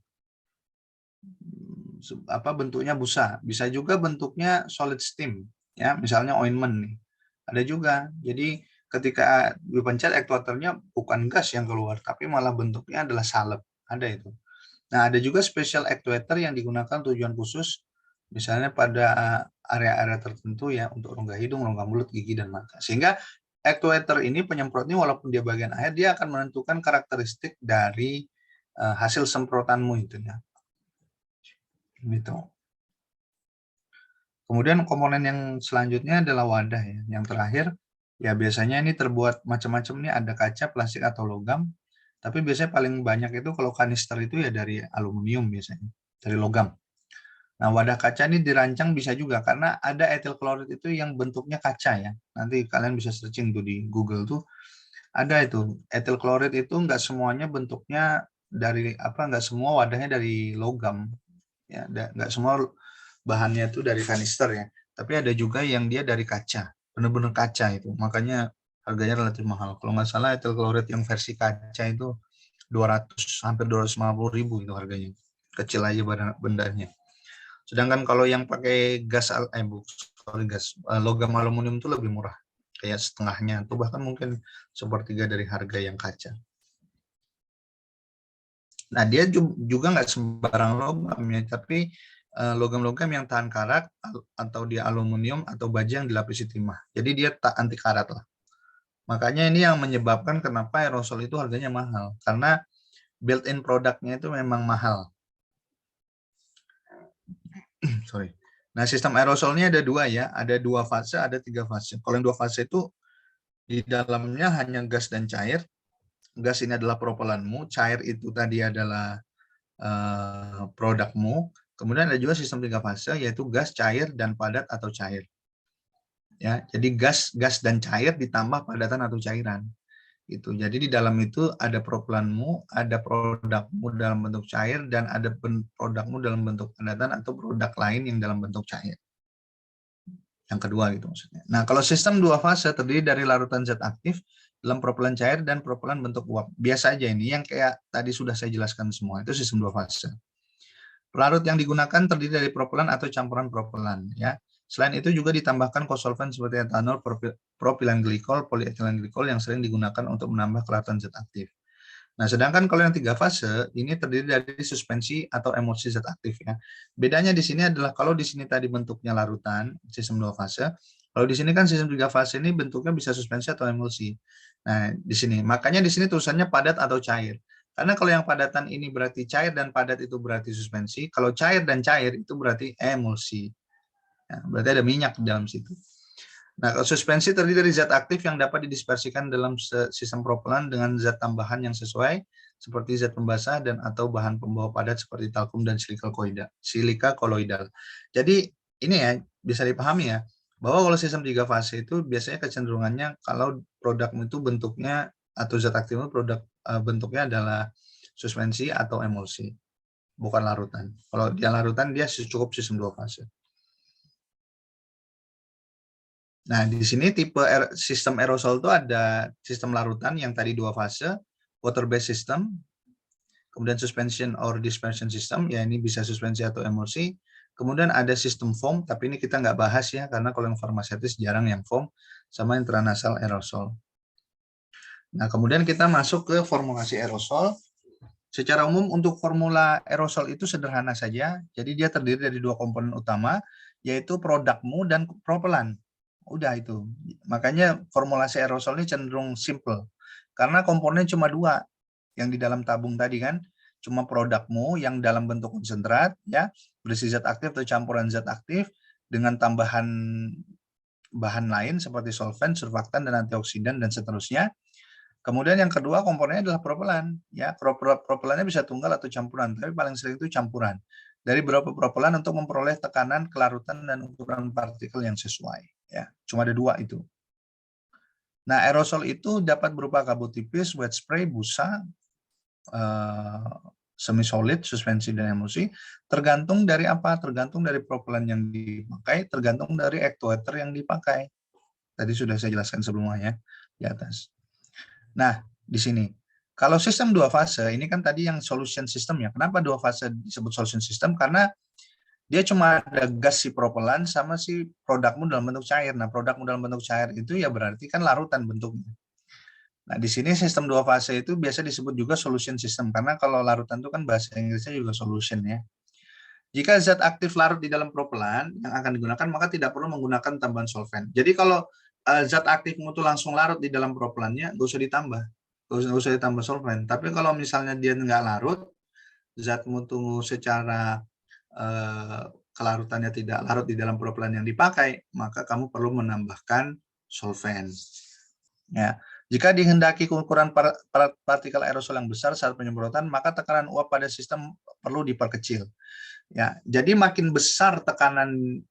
Apa bentuknya busa, bisa juga bentuknya solid steam, ya, misalnya ointment nih. Ada juga. Jadi ketika dipencet actuatornya bukan gas yang keluar, tapi malah bentuknya adalah salep. Ada itu. Nah, ada juga special actuator yang digunakan tujuan khusus, misalnya pada area-area tertentu ya, untuk rongga hidung, rongga mulut, gigi, dan mata. Sehingga actuator ini penyemprotnya walaupun dia bagian akhir, dia akan menentukan karakteristik dari hasil semprotanmu itu ya. Gitu. Kemudian komponen yang selanjutnya adalah wadah ya. Yang terakhir, ya biasanya ini terbuat macam-macam nih, ada kaca, plastik, atau logam. Tapi biasanya paling banyak itu kalau kanister itu ya dari aluminium biasanya, dari logam. Nah, wadah kaca ini dirancang bisa juga karena ada etil klorid itu yang bentuknya kaca ya. Nanti kalian bisa searching tuh di Google tuh. Ada itu, etil klorid itu nggak semuanya bentuknya dari apa, nggak semua wadahnya dari logam. Ya, nggak semua bahannya itu dari kanister ya. Tapi ada juga yang dia dari kaca, benar-benar kaca itu. Makanya harganya relatif mahal. Kalau nggak salah etil klorid yang versi kaca itu 200, hampir 250.000 itu harganya. Kecil aja bendanya. Sedangkan kalau yang pakai gas logam aluminium itu lebih murah, kayak setengahnya atau bahkan mungkin sepertiga dari harga yang kaca. Nah, dia juga nggak sembarang logam ya, tapi logam-logam yang tahan karat atau dia aluminium atau baja yang dilapisi timah. Jadi dia tak anti karat lah. Makanya ini yang menyebabkan kenapa aerosol itu harganya mahal, karena built-in produknya itu memang mahal. Sorry. Nah, sistem aerosolnya ada dua ya, ada 2 fase, ada 3 fase. Kalau yang 2 fase itu di dalamnya hanya gas dan cair. Gas ini adalah propelanmu, cair itu tadi adalah produkmu. Kemudian ada juga sistem 3 fase, yaitu gas, cair, dan padat atau cair. Ya, jadi gas dan cair ditambah padatan atau cairan. Gitu. Jadi di dalam itu ada propelanmu, ada produkmu dalam bentuk cair, dan ada produkmu dalam bentuk padatan atau produk lain yang dalam bentuk cair. Yang kedua gitu maksudnya. Nah, kalau sistem 2 fase terdiri dari larutan zat aktif dalam propelan cair dan propelan bentuk uap. Biasa aja ini yang kayak tadi sudah saya jelaskan semua, itu sistem 2 fase. Pelarut yang digunakan terdiri dari propelan atau campuran propelan ya. Selain itu juga ditambahkan kosolven seperti etanol, propilen glikol, polietilen glikol yang sering digunakan untuk menambah kelihatan zat aktif. Nah, sedangkan kalau yang 3 fase ini terdiri dari suspensi atau emulsi zat aktif ya. Bedanya di sini adalah kalau di sini tadi bentuknya larutan, sistem 2 fase, kalau di sini kan sistem 3 fase ini bentuknya bisa suspensi atau emulsi. Nah, di sini makanya di sini tulisannya padat atau cair. Karena kalau yang padatan ini berarti cair dan padat itu berarti suspensi, kalau cair dan cair itu berarti emulsi. Ya, berarti ada minyak di dalam situ. Nah, kalau suspensi terdiri dari zat aktif yang dapat didispersikan dalam sistem propelan dengan zat tambahan yang sesuai, seperti zat pembasah dan atau bahan pembawa padat seperti talkum dan silika koloidal. Jadi ini ya bisa dipahami ya, bahwa kalau sistem 3 fase itu biasanya kecenderungannya kalau produk itu bentuknya atau zat aktif itu bentuknya adalah suspensi atau emulsi, bukan larutan. Kalau dia larutan dia cukup sistem 2 fase. Nah, di sini tipe sistem aerosol itu ada sistem larutan yang tadi 2 fase, water based system, kemudian suspension or dispersion system, ya ini bisa suspensi atau emulsi. Kemudian ada sistem foam, tapi ini kita nggak bahas ya, karena kalau yang farmaseutis jarang yang foam, sama intranasal aerosol. Nah, kemudian kita masuk ke formulasi aerosol. Secara umum untuk formula aerosol itu sederhana saja, jadi dia terdiri dari 2 komponen utama, yaitu produkmu dan propelan. Udah itu. Makanya formulasi aerosol ini cenderung simple. Karena komponen cuma 2 yang di dalam tabung tadi kan, cuma produkmu yang dalam bentuk konsentrat ya, berisi zat aktif atau campuran zat aktif dengan tambahan bahan lain seperti solvent, surfaktan dan antioksidan dan seterusnya. Kemudian yang kedua komponennya adalah propelan ya. Propelannya bisa tunggal atau campuran, tapi paling sering itu campuran. Dari beberapa propelan untuk memperoleh tekanan, kelarutan dan ukuran partikel yang sesuai. Ya, cuma ada 2 itu. Nah, aerosol itu dapat berupa kabut tipis, wet spray, busa, semi solid, suspensi dan emulsi. Tergantung dari apa? Tergantung dari propelan yang dipakai, tergantung dari actuator yang dipakai. Tadi sudah saya jelaskan sebelumnya di atas. Nah, di sini. Kalau sistem 2 fase, ini kan tadi yang solution system ya. Kenapa 2 fase disebut solution system? Karena dia cuma ada gas si propelan sama si produkmu dalam bentuk cair. Nah, produkmu dalam bentuk cair itu ya berarti kan larutan bentuknya. Nah, di sini sistem 2 fase itu biasa disebut juga solution system. Karena kalau larutan itu kan bahasa Inggrisnya juga solution ya. Jika zat aktif larut di dalam propelan yang akan digunakan, maka tidak perlu menggunakan tambahan solvent. Jadi kalau zat aktifmu itu langsung larut di dalam propelannya, nggak usah ditambah. Nggak usah ditambah solvent. Tapi kalau misalnya dia nggak larut, zatmu tuh secara kelarutannya tidak larut di dalam propelan yang dipakai, maka kamu perlu menambahkan solvent. Ya. Jika dihendaki ukuran partikel aerosol yang besar saat penyemprotan, maka tekanan uap pada sistem perlu diperkecil. Ya, jadi makin besar tekanan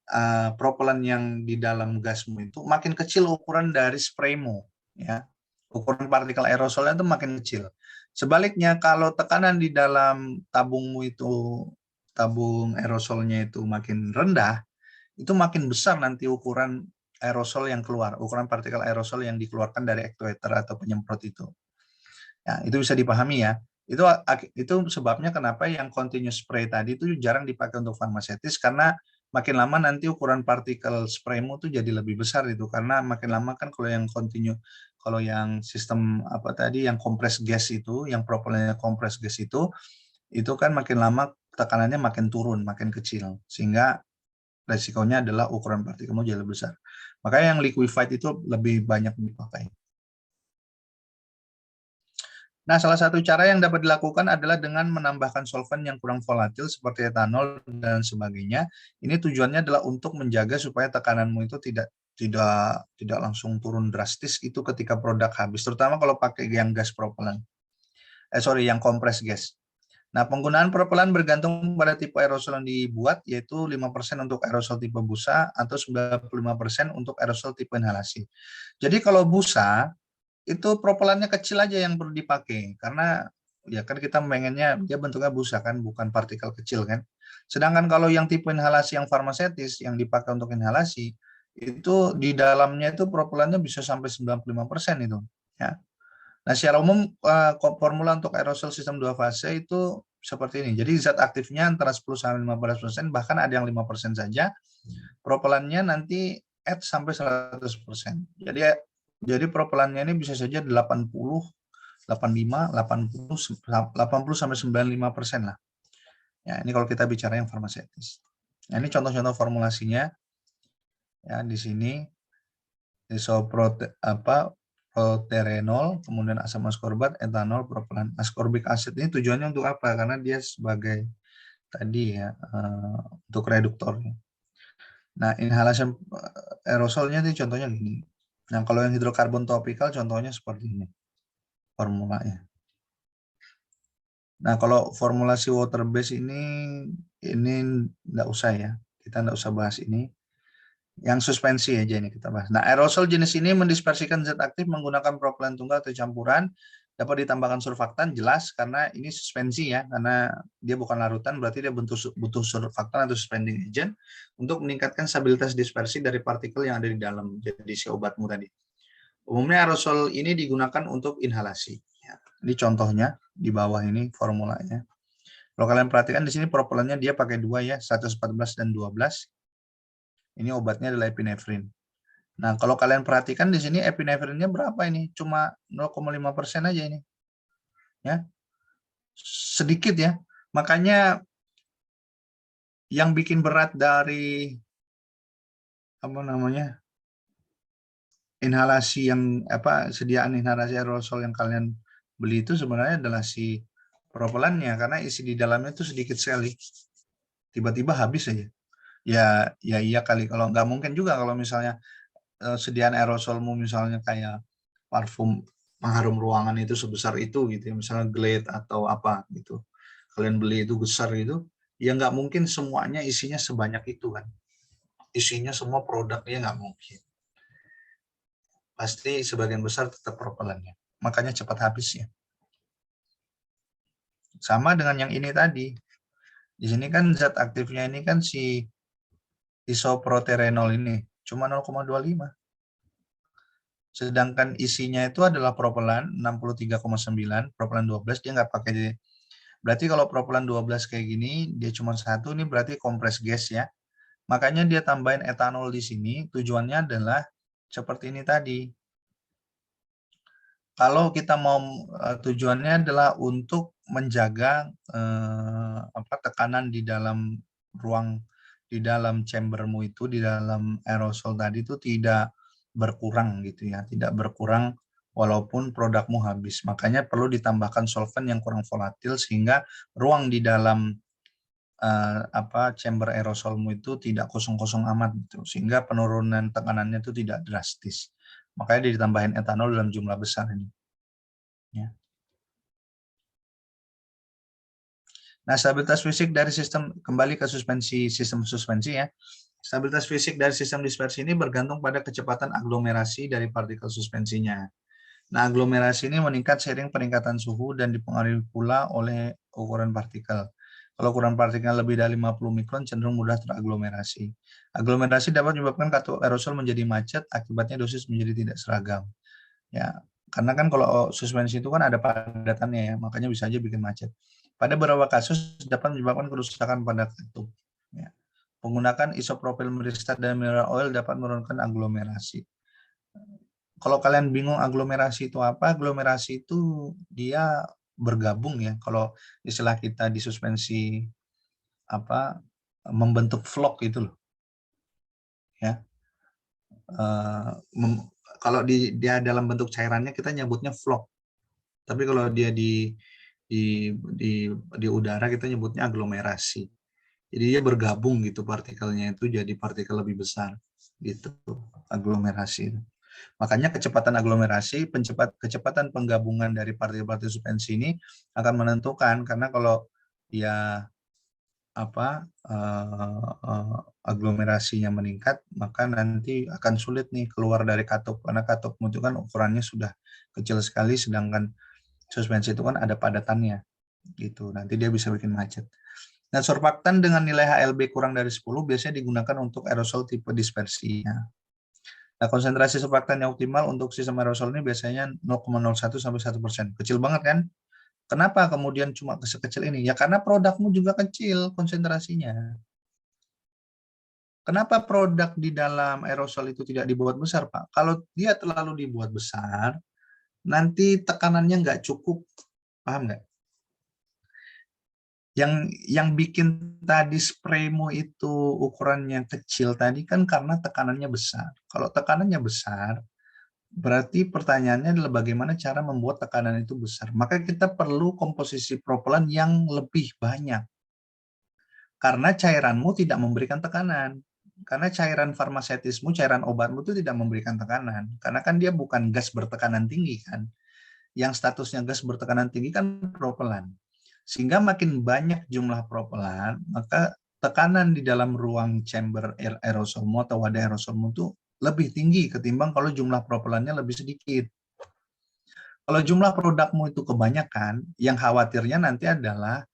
propelan yang di dalam gasmu itu, makin kecil ukuran dari spraymu. Ya, ukuran partikel aerosolnya itu makin kecil. Sebaliknya, kalau tekanan di dalam tabungmu itu, tabung aerosolnya itu makin rendah, itu makin besar nanti ukuran aerosol yang keluar, ukuran partikel aerosol yang dikeluarkan dari actuator atau penyemprot itu. Ya, itu bisa dipahami ya. Itu sebabnya kenapa yang continuous spray tadi itu jarang dipakai untuk farmaseutis, karena makin lama nanti ukuran partikel spraymu tuh jadi lebih besar itu, karena makin lama kan kalau yang kalau yang sistem apa tadi yang kompres gas itu, yang propelannya kompres gas itu kan makin lama tekanannya makin turun, makin kecil, sehingga resikonya adalah ukuran partikelmu jadi lebih besar. Makanya yang liquefied itu lebih banyak dipakai. Nah, salah satu cara yang dapat dilakukan adalah dengan menambahkan solvent yang kurang volatil seperti etanol dan sebagainya. Ini tujuannya adalah untuk menjaga supaya tekananmu itu tidak langsung turun drastis itu ketika produk habis, terutama kalau pakai yang gas propelan. Yang kompres gas. Nah, penggunaan propelan bergantung pada tipe aerosol yang dibuat, yaitu 5% untuk aerosol tipe busa atau 95% untuk aerosol tipe inhalasi. Jadi kalau busa, itu propelannya kecil aja yang perlu dipakai, karena ya kan kita pengennya dia bentuknya busa kan, bukan partikel kecil kan. Sedangkan kalau yang tipe inhalasi yang farmaseutis yang dipakai untuk inhalasi, itu di dalamnya itu propelannya bisa sampai 95% itu ya. Nah, secara umum formula untuk aerosol sistem 2 fase itu seperti ini. Jadi zat aktifnya antara 10 sampai 15%, bahkan ada yang 5% saja. propelannya nanti add sampai 100%. Jadi propelannya ini bisa saja 80, 85, 80 sampai 95% lah. Ya, ini kalau kita bicara yang farmaseutis. Nah, ini contoh-contoh formulasinya. Ya, di sini proterenol, kemudian asam ascorbat, etanol, propelan. Ascorbic acid ini tujuannya untuk apa? Karena dia sebagai tadi ya untuk reduktor. Nah, inhalasi aerosolnya ini contohnya gini. Nah, kalau yang hidrokarbon topikal contohnya seperti ini formulanya. Nah, kalau formulasi water base ini enggak usah ya. Kita enggak usah bahas ini. Yang suspensi aja ini kita bahas. Nah, aerosol jenis ini mendispersikan zat aktif menggunakan propelan tunggal atau campuran, dapat ditambahkan surfaktan, jelas karena ini suspensi ya, karena dia bukan larutan, berarti dia butuh surfaktan atau suspending agent untuk meningkatkan stabilitas dispersi dari partikel yang ada di dalam, jadi si obatmu tadi. Umumnya aerosol ini digunakan untuk inhalasi. Ini contohnya di bawah ini formulanya. Kalau kalian perhatikan di sini propelannya dia pakai 2 ya, 114 dan 12. Ini obatnya adalah epinefrin. Nah, kalau kalian perhatikan di sini epinefrinnya berapa ini? Cuma 0,5% aja ini. Ya. Sedikit ya. Makanya yang bikin berat dari apa namanya? Inhalasi yang sediaan inhalasi aerosol yang kalian beli itu sebenarnya adalah si propelannya, karena isi di dalamnya itu sedikit sekali. Tiba-tiba habis aja. Ya iya kali, kalau nggak mungkin juga kalau misalnya sediaan aerosolmu misalnya kayak parfum pengharum ruangan itu sebesar itu gitu ya, misalnya Glade atau apa gitu, kalian beli itu besar gitu, ya nggak mungkin semuanya isinya sebanyak itu kan, isinya semua produknya nggak mungkin, pasti sebagian besar tetap propelannya, makanya cepat habis ya. Sama dengan yang ini tadi, di sini kan zat aktifnya ini kan si isoproterenol ini cuma 0,25. Sedangkan isinya itu adalah propelan 63,9, propelan 12, dia nggak pakai. Berarti kalau propelan 12 kayak gini, dia cuma 1, ini berarti kompres gas ya. Makanya dia tambahin etanol di sini, tujuannya adalah seperti ini tadi. Kalau kita mau tujuannya adalah untuk menjaga tekanan di dalam ruang, di dalam chambermu itu, di dalam aerosol tadi itu tidak berkurang gitu ya, tidak berkurang walaupun produkmu habis. Makanya perlu ditambahkan solvent yang kurang volatil sehingga ruang di dalam chamber aerosolmu itu tidak kosong-kosong amat gitu, sehingga penurunan tekanannya itu tidak drastis. Makanya ditambahin etanol dalam jumlah besar ini. Ya. Nah, stabilitas fisik dari sistem, kembali ke sistem suspensi ya. Stabilitas fisik dari sistem dispersi ini bergantung pada kecepatan aglomerasi dari partikel suspensinya. Nah, aglomerasi ini meningkat seiring peningkatan suhu dan dipengaruhi pula oleh ukuran partikel. Kalau ukuran partikel lebih dari 50 mikron cenderung mudah teraglomerasi. Aglomerasi dapat menyebabkan katup aerosol menjadi macet, akibatnya dosis menjadi tidak seragam. Ya, karena kan kalau suspensi itu kan ada padatannya ya, makanya bisa aja bikin macet. Pada beberapa kasus dapat menyebabkan kerusakan pada katup. Ya. Menggunakan isopropyl myristat dan mineral oil dapat menurunkan aglomerasi. Kalau kalian bingung aglomerasi itu apa, aglomerasi itu dia bergabung ya. Kalau istilah kita di suspensi membentuk vlog itu loh. Ya. Kalau dia dalam bentuk cairannya kita nyebutnya vlog. Tapi kalau dia di udara kita nyebutnya aglomerasi. Jadi dia bergabung gitu partikelnya itu jadi partikel lebih besar gitu, aglomerasi. Makanya kecepatan aglomerasi, kecepatan penggabungan dari partikel-partikel suspensi ini akan menentukan, karena kalau dia aglomerasinya meningkat, maka nanti akan sulit nih keluar dari katup, karena katup itu kan ukurannya sudah kecil sekali, sedangkan suspensi itu kan ada padatannya gitu, nanti dia bisa bikin macet. Nah, surfaktan dengan nilai HLB kurang dari 10 biasanya digunakan untuk aerosol tipe dispersi. Nah, konsentrasi surfaktan yang optimal untuk sistem aerosol ini biasanya 0,01 sampai 1%. Kecil banget kan? Kenapa kemudian cuma sekecil ini? Ya karena produkmu juga kecil konsentrasinya. Kenapa produk di dalam aerosol itu tidak dibuat besar, Pak? Kalau dia terlalu dibuat besar, nanti tekanannya nggak cukup, paham nggak? Yang bikin tadi spraymu itu ukurannya kecil tadi kan karena tekanannya besar. Kalau tekanannya besar, berarti pertanyaannya adalah bagaimana cara membuat tekanan itu besar. Maka kita perlu komposisi propelan yang lebih banyak. Karena cairanmu tidak memberikan tekanan. Karena cairan farmasetismu, cairan obatmu itu tidak memberikan tekanan. Karena kan dia bukan gas bertekanan tinggi kan. Yang statusnya gas bertekanan tinggi kan propelan. Sehingga makin banyak jumlah propelan, maka tekanan di dalam ruang chamber aerosolmu atau wadah aerosolmu itu lebih tinggi ketimbang kalau jumlah propelannya lebih sedikit. Kalau jumlah produkmu itu kebanyakan, yang khawatirnya nanti adalah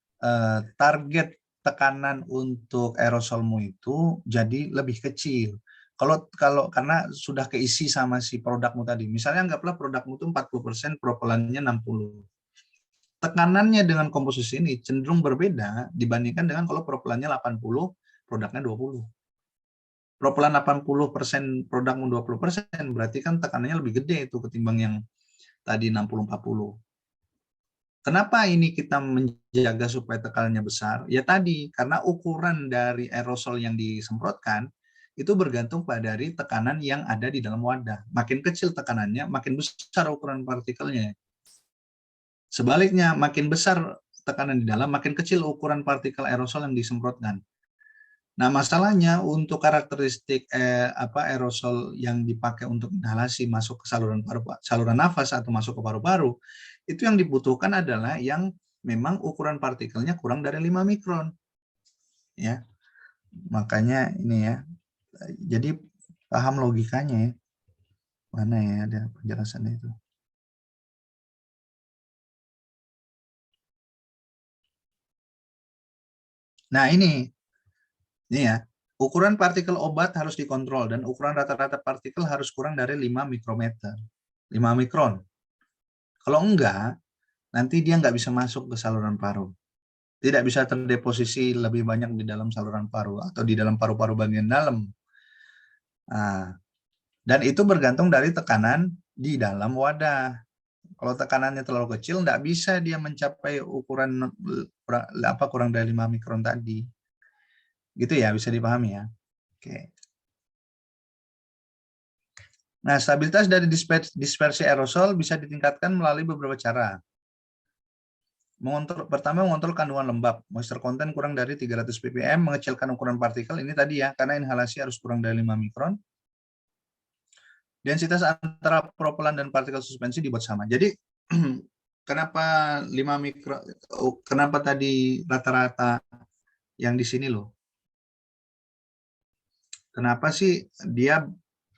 target tekanan untuk aerosolmu itu jadi lebih kecil. Kalau karena sudah keisi sama si produkmu tadi. Misalnya anggaplah produkmu itu 40%, propelannya 60. Tekanannya dengan komposisi ini cenderung berbeda dibandingkan dengan kalau propelannya 80, produknya 20. Propelan 80%, produkmu 20%, berarti kan tekanannya lebih gede itu ketimbang yang tadi 60-40. Kenapa ini kita menjaga supaya tekanannya besar? Ya tadi, karena ukuran dari aerosol yang disemprotkan itu bergantung pada dari tekanan yang ada di dalam wadah. Makin kecil tekanannya, makin besar ukuran partikelnya. Sebaliknya, makin besar tekanan di dalam, makin kecil ukuran partikel aerosol yang disemprotkan. Nah, masalahnya untuk karakteristik aerosol yang dipakai untuk inhalasi masuk ke saluran nafas atau masuk ke paru-paru, itu yang dibutuhkan adalah yang memang ukuran partikelnya kurang dari 5 mikron. Ya. Makanya ini ya. Jadi paham logikanya ya. Mana ya ada penjelasannya itu. Nah, ini ya. Ukuran partikel obat harus dikontrol dan ukuran rata-rata partikel harus kurang dari 5 mikrometer. 5 mikron. Kalau enggak, nanti dia nggak bisa masuk ke saluran paru. Tidak bisa terdeposisi lebih banyak di dalam saluran paru atau di dalam paru-paru bagian dalam. Nah, dan itu bergantung dari tekanan di dalam wadah. Kalau tekanannya terlalu kecil, nggak bisa dia mencapai ukuran kurang dari 5 mikron tadi. Gitu ya, bisa dipahami ya. Oke. Nah, stabilitas dari dispersi aerosol bisa ditingkatkan melalui beberapa cara. Pertama, mengontrol kandungan lembab, moisture content kurang dari 300 ppm, mengecilkan ukuran partikel, ini tadi ya, karena inhalasi harus kurang dari 5 mikron. Densitas antara propelan dan partikel suspensi dibuat sama. Jadi, kenapa 5 mikron, kenapa tadi rata-rata yang di sini loh? Kenapa sih dia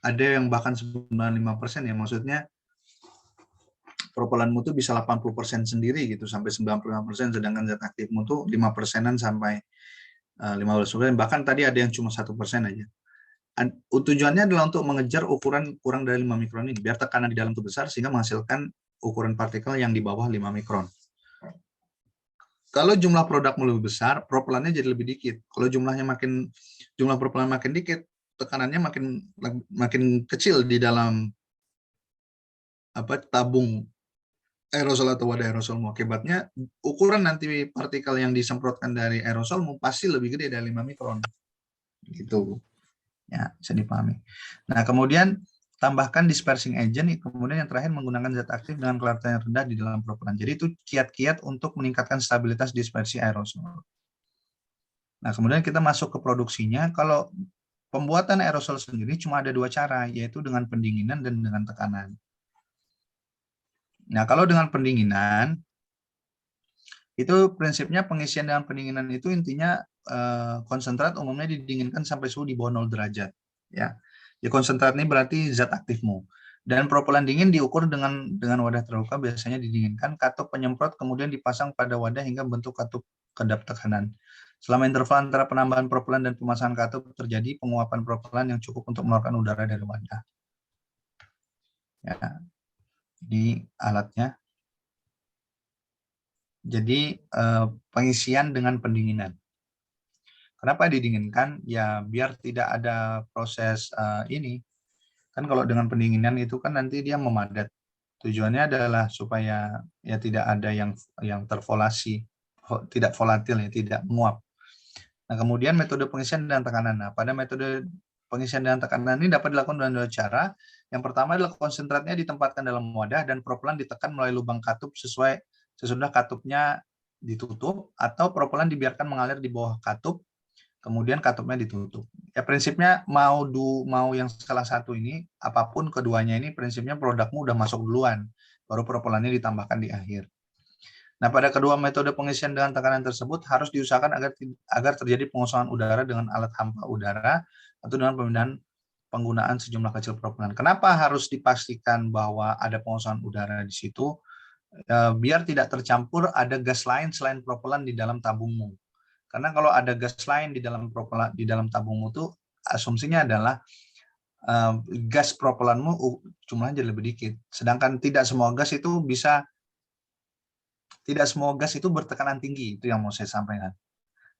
ada yang bahkan 95% ya, maksudnya propelanmu tuh bisa 80% sendiri gitu sampai 95%, sedangkan zat aktifmu tuh 5%-an sampai 15%, bahkan tadi ada yang cuma 1% aja. Tujuannya adalah untuk mengejar ukuran kurang dari 5 mikron ini, biar tekanan di dalam itu besar sehingga menghasilkan ukuran partikel yang di bawah 5 mikron. Kalau jumlah produkmu lebih besar, propelannya jadi lebih dikit. Kalau jumlah propelan makin dikit, tekanannya makin kecil di dalam tabung aerosol atau wadah aerosolmu. Akibatnya ukuran nanti partikel yang disemprotkan dari aerosolmu pasti lebih gede dari 5 mikron. Gitu. Ya, bisa dipahami. Nah, kemudian tambahkan dispersing agent, kemudian yang terakhir menggunakan zat aktif dengan kelaratan yang rendah di dalam propelan. Jadi itu kiat-kiat untuk meningkatkan stabilitas dispersi aerosol. Nah, kemudian kita masuk ke produksinya. Kalau pembuatan aerosol sendiri cuma ada dua cara, yaitu dengan pendinginan dan dengan tekanan. Nah, kalau dengan pendinginan, itu prinsipnya pengisian dengan pendinginan itu intinya konsentrat umumnya didinginkan sampai suhu di bawah 0 derajat. Ya, konsentrat ini berarti zat aktifmu. Dan propelan dingin diukur dengan wadah terbuka, biasanya didinginkan. Katup penyemprot kemudian dipasang pada wadah hingga bentuk katup kedap tekanan. Selama interval antara penambahan propelan dan pemasangan katup terjadi penguapan propelan yang cukup untuk mengeluarkan udara dari wadah. Ya, ini alatnya. Jadi pengisian dengan pendinginan. Kenapa didinginkan? Ya biar tidak ada proses ini. Kan kalau dengan pendinginan itu kan nanti dia memadat. Tujuannya adalah supaya ya tidak ada yang tervolasi, tidak volatil ya, tidak menguap. Nah, kemudian metode pengisian dan tekanan. Nah, pada metode pengisian dan tekanan ini dapat dilakukan dengan dua cara. Yang pertama adalah konsentratnya ditempatkan dalam wadah dan propelan ditekan melalui lubang katup sesudah katupnya ditutup, atau propelan dibiarkan mengalir di bawah katup, kemudian katupnya ditutup. Ya prinsipnya mau yang salah satu ini, apapun keduanya ini, prinsipnya produkmu udah masuk duluan, baru propelannya ditambahkan di akhir. Nah, pada kedua metode pengisian dengan tekanan tersebut harus diusahakan agar terjadi pengosongan udara dengan alat hampa udara atau dengan penggunaan sejumlah kecil propelan. Kenapa harus dipastikan bahwa ada pengosongan udara di situ? Biar tidak tercampur ada gas lain selain propelan di dalam tabungmu. Karena kalau ada gas lain di dalam tabungmu itu asumsinya adalah gas propelanmu jumlahnya jadi lebih dikit. Sedangkan tidak semua gas itu bertekanan tinggi, itu yang mau saya sampaikan.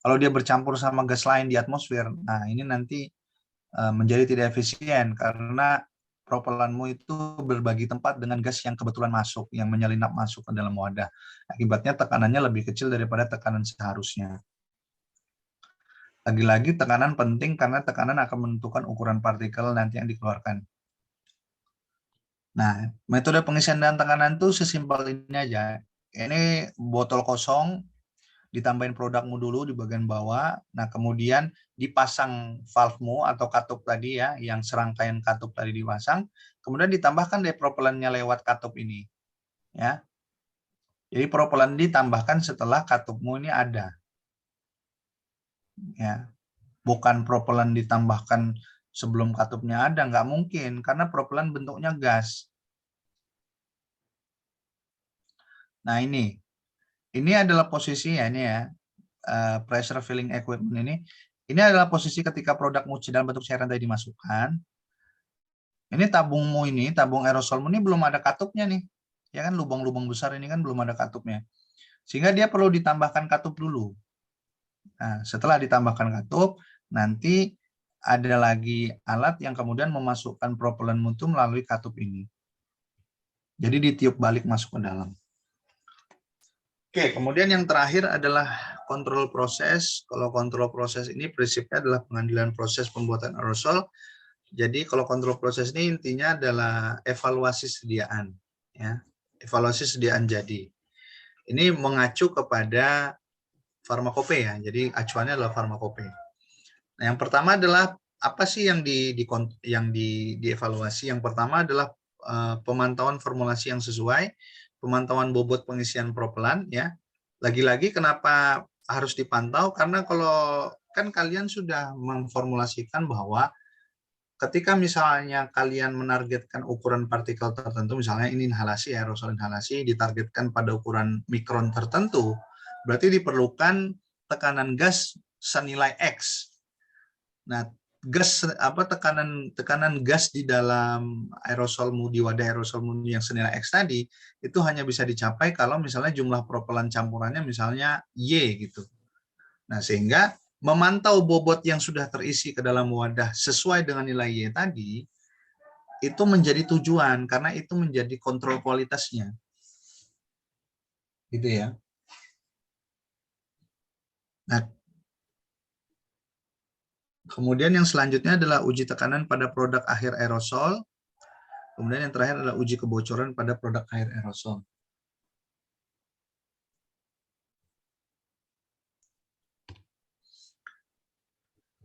Kalau dia bercampur sama gas lain di atmosfer, nah ini nanti menjadi tidak efisien karena propelanmu itu berbagi tempat dengan gas yang kebetulan masuk, yang menyelinap masuk ke dalam wadah. Akibatnya tekanannya lebih kecil daripada tekanan seharusnya. Lagi-lagi tekanan penting karena tekanan akan menentukan ukuran partikel nanti yang dikeluarkan. Nah, metode pengisian dan tekanan itu sesimpel ini aja. Ini botol kosong, ditambahin produkmu dulu di bagian bawah, nah kemudian dipasang valvemu atau katup tadi ya, yang serangkaian katup tadi dipasang, kemudian ditambahkan deh propelannya lewat katup ini. Ya. Jadi propelan ditambahkan setelah katupmu ini ada. Ya. Bukan propelan ditambahkan sebelum katupnya ada, nggak mungkin, karena propelan bentuknya gas. Nah ini adalah posisi ya, ini ya, pressure filling equipment ini adalah posisi ketika produk muci dalam bentuk cairan tadi dimasukkan. Ini tabungmu ini, tabung aerosolmu ini belum ada katupnya nih. Ya kan, lubang-lubang besar ini kan belum ada katupnya. Sehingga dia perlu ditambahkan katup dulu. Nah, setelah ditambahkan katup, nanti ada lagi alat yang kemudian memasukkan propelan mutu melalui katup ini. Jadi ditiup balik masuk ke dalam. Oke, kemudian yang terakhir adalah kontrol proses. Kalau kontrol proses ini prinsipnya adalah pengambilan proses pembuatan aerosol. Jadi kalau kontrol proses ini intinya adalah evaluasi sediaan, ya, evaluasi sediaan jadi. Ini mengacu kepada farmakope ya. Jadi acuannya adalah farmakope. Nah, yang pertama adalah apa sih yang dievaluasi? Yang pertama adalah pemantauan formulasi yang sesuai, pemantauan bobot pengisian propelan ya. Lagi-lagi kenapa harus dipantau? Karena kalau kan kalian sudah memformulasikan bahwa ketika misalnya kalian menargetkan ukuran partikel tertentu, misalnya ini inhalasi, aerosol inhalasi, ditargetkan pada ukuran mikron tertentu, berarti diperlukan tekanan gas senilai X. Nah, tekanan gas di dalam aerosolmu, di wadah aerosolmu yang senilai X tadi, itu hanya bisa dicapai kalau misalnya jumlah propelan campurannya misalnya Y gitu. Nah, sehingga memantau bobot yang sudah terisi ke dalam wadah sesuai dengan nilai Y tadi, itu menjadi tujuan, karena itu menjadi kontrol kualitasnya. Gitu ya. Nah, kemudian yang selanjutnya adalah uji tekanan pada produk akhir aerosol. Kemudian yang terakhir adalah uji kebocoran pada produk akhir aerosol.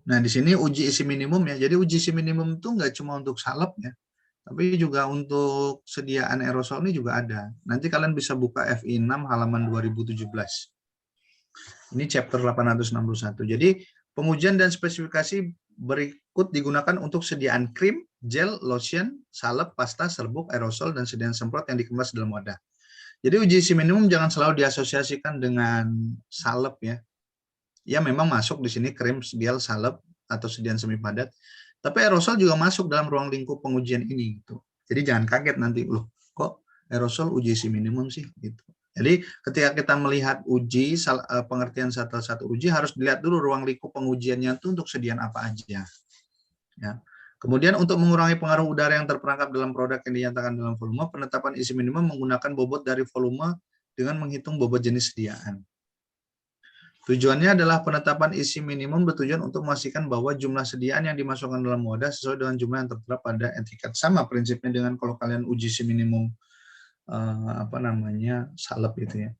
Nah, di sini uji isi minimum ya. Jadi uji isi minimum itu nggak cuma untuk salep ya, tapi juga untuk sediaan aerosol ini juga ada. Nanti kalian bisa buka FI 6 halaman 2017. Ini chapter 861. Jadi pengujian dan spesifikasi berikut digunakan untuk sediaan krim, gel, lotion, salep, pasta, serbuk, aerosol, dan sediaan semprot yang dikemas dalam wadah. Jadi uji isi minimum jangan selalu diasosiasikan dengan salep ya. Ya memang masuk di sini krim, gel, salep atau sediaan semi padat, tapi aerosol juga masuk dalam ruang lingkup pengujian ini gitu. Jadi jangan kaget nanti, loh kok aerosol uji isi minimum sih gitu. Jadi ketika kita melihat uji, pengertian satu uji harus dilihat dulu ruang lingkup pengujiannya itu untuk sediaan apa aja. Ya. Kemudian untuk mengurangi pengaruh udara yang terperangkap dalam produk yang dinyatakan dalam volume, penetapan isi minimum menggunakan bobot dari volume dengan menghitung bobot jenis sediaan. Tujuannya adalah penetapan isi minimum bertujuan untuk memastikan bahwa jumlah sediaan yang dimasukkan dalam wadah sesuai dengan jumlah yang tertera pada etiket. Sama prinsipnya dengan kalau kalian uji isi minimum salep itu ya.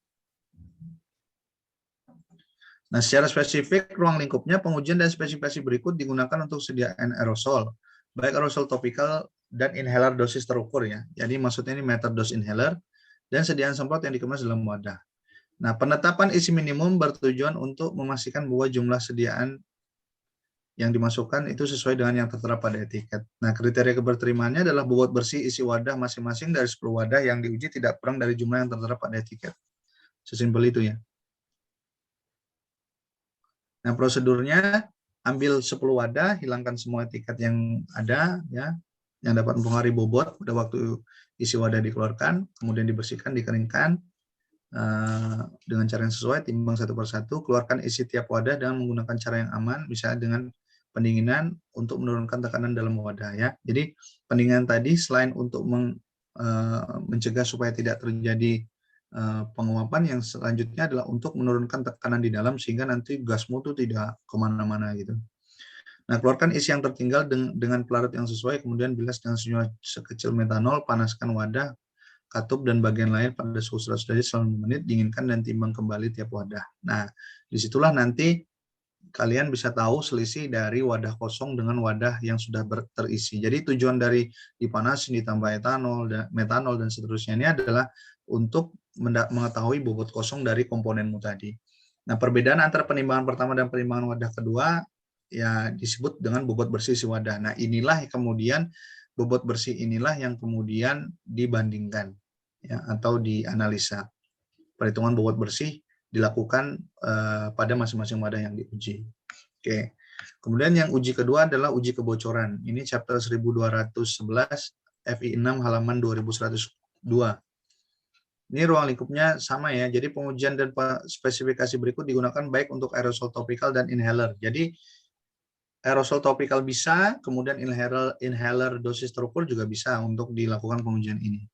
Nah, secara spesifik ruang lingkupnya pengujian dan spesifikasi berikut digunakan untuk sediaan aerosol, baik aerosol topikal dan inhaler dosis terukur ya. Jadi maksudnya ini meter dose inhaler dan sediaan semprot yang dikemas dalam wadah. Nah, penetapan isi minimum bertujuan untuk memastikan bahwa jumlah sediaan yang dimasukkan itu sesuai dengan yang tertera pada etiket. Nah, kriteria keberterimaannya adalah bobot bersih isi wadah masing-masing dari 10 wadah yang diuji tidak kurang dari jumlah yang tertera pada etiket. Sesimpel itu ya. Nah, prosedurnya ambil 10 wadah, hilangkan semua etiket yang ada ya, yang dapat mempengaruhi bobot pada waktu isi wadah dikeluarkan, kemudian dibersihkan, dikeringkan, dengan cara yang sesuai, timbang satu persatu, keluarkan isi tiap wadah dengan menggunakan cara yang aman, misalnya dengan pendinginan untuk menurunkan tekanan dalam wadah ya. Jadi pendinginan tadi selain untuk mencegah supaya tidak terjadi penguapan, yang selanjutnya adalah untuk menurunkan tekanan di dalam sehingga nanti gasmu tuh tidak kemana-mana gitu. Nah, keluarkan isi yang tertinggal dengan pelarut yang sesuai, kemudian bilas dengan sekecil metanol, panaskan wadah, katup dan bagian lain pada suhu 100 derajat selama 5 menit, dinginkan dan timbang kembali tiap wadah. Nah, disitulah nanti kalian bisa tahu selisih dari wadah kosong dengan wadah yang sudah terisi. Jadi tujuan dari dipanasin, ditambah metanol dan seterusnya ini adalah untuk mengetahui bobot kosong dari komponenmu tadi. Nah, perbedaan antara penimbangan pertama dan penimbangan wadah kedua ya disebut dengan bobot bersih si wadah. Nah, inilah kemudian bobot bersih inilah yang kemudian dibandingkan ya, atau dianalisa. Perhitungan bobot bersih dilakukan pada masing-masing wadah yang diuji. Oke. Kemudian yang uji kedua adalah uji kebocoran. Ini chapter 1211 FI 6 halaman 2102. Ini ruang lingkupnya sama ya. Jadi pengujian dan spesifikasi berikut digunakan baik untuk aerosol topikal dan inhaler. Jadi aerosol topikal bisa, kemudian inhaler dosis terukur juga bisa untuk dilakukan pengujian ini.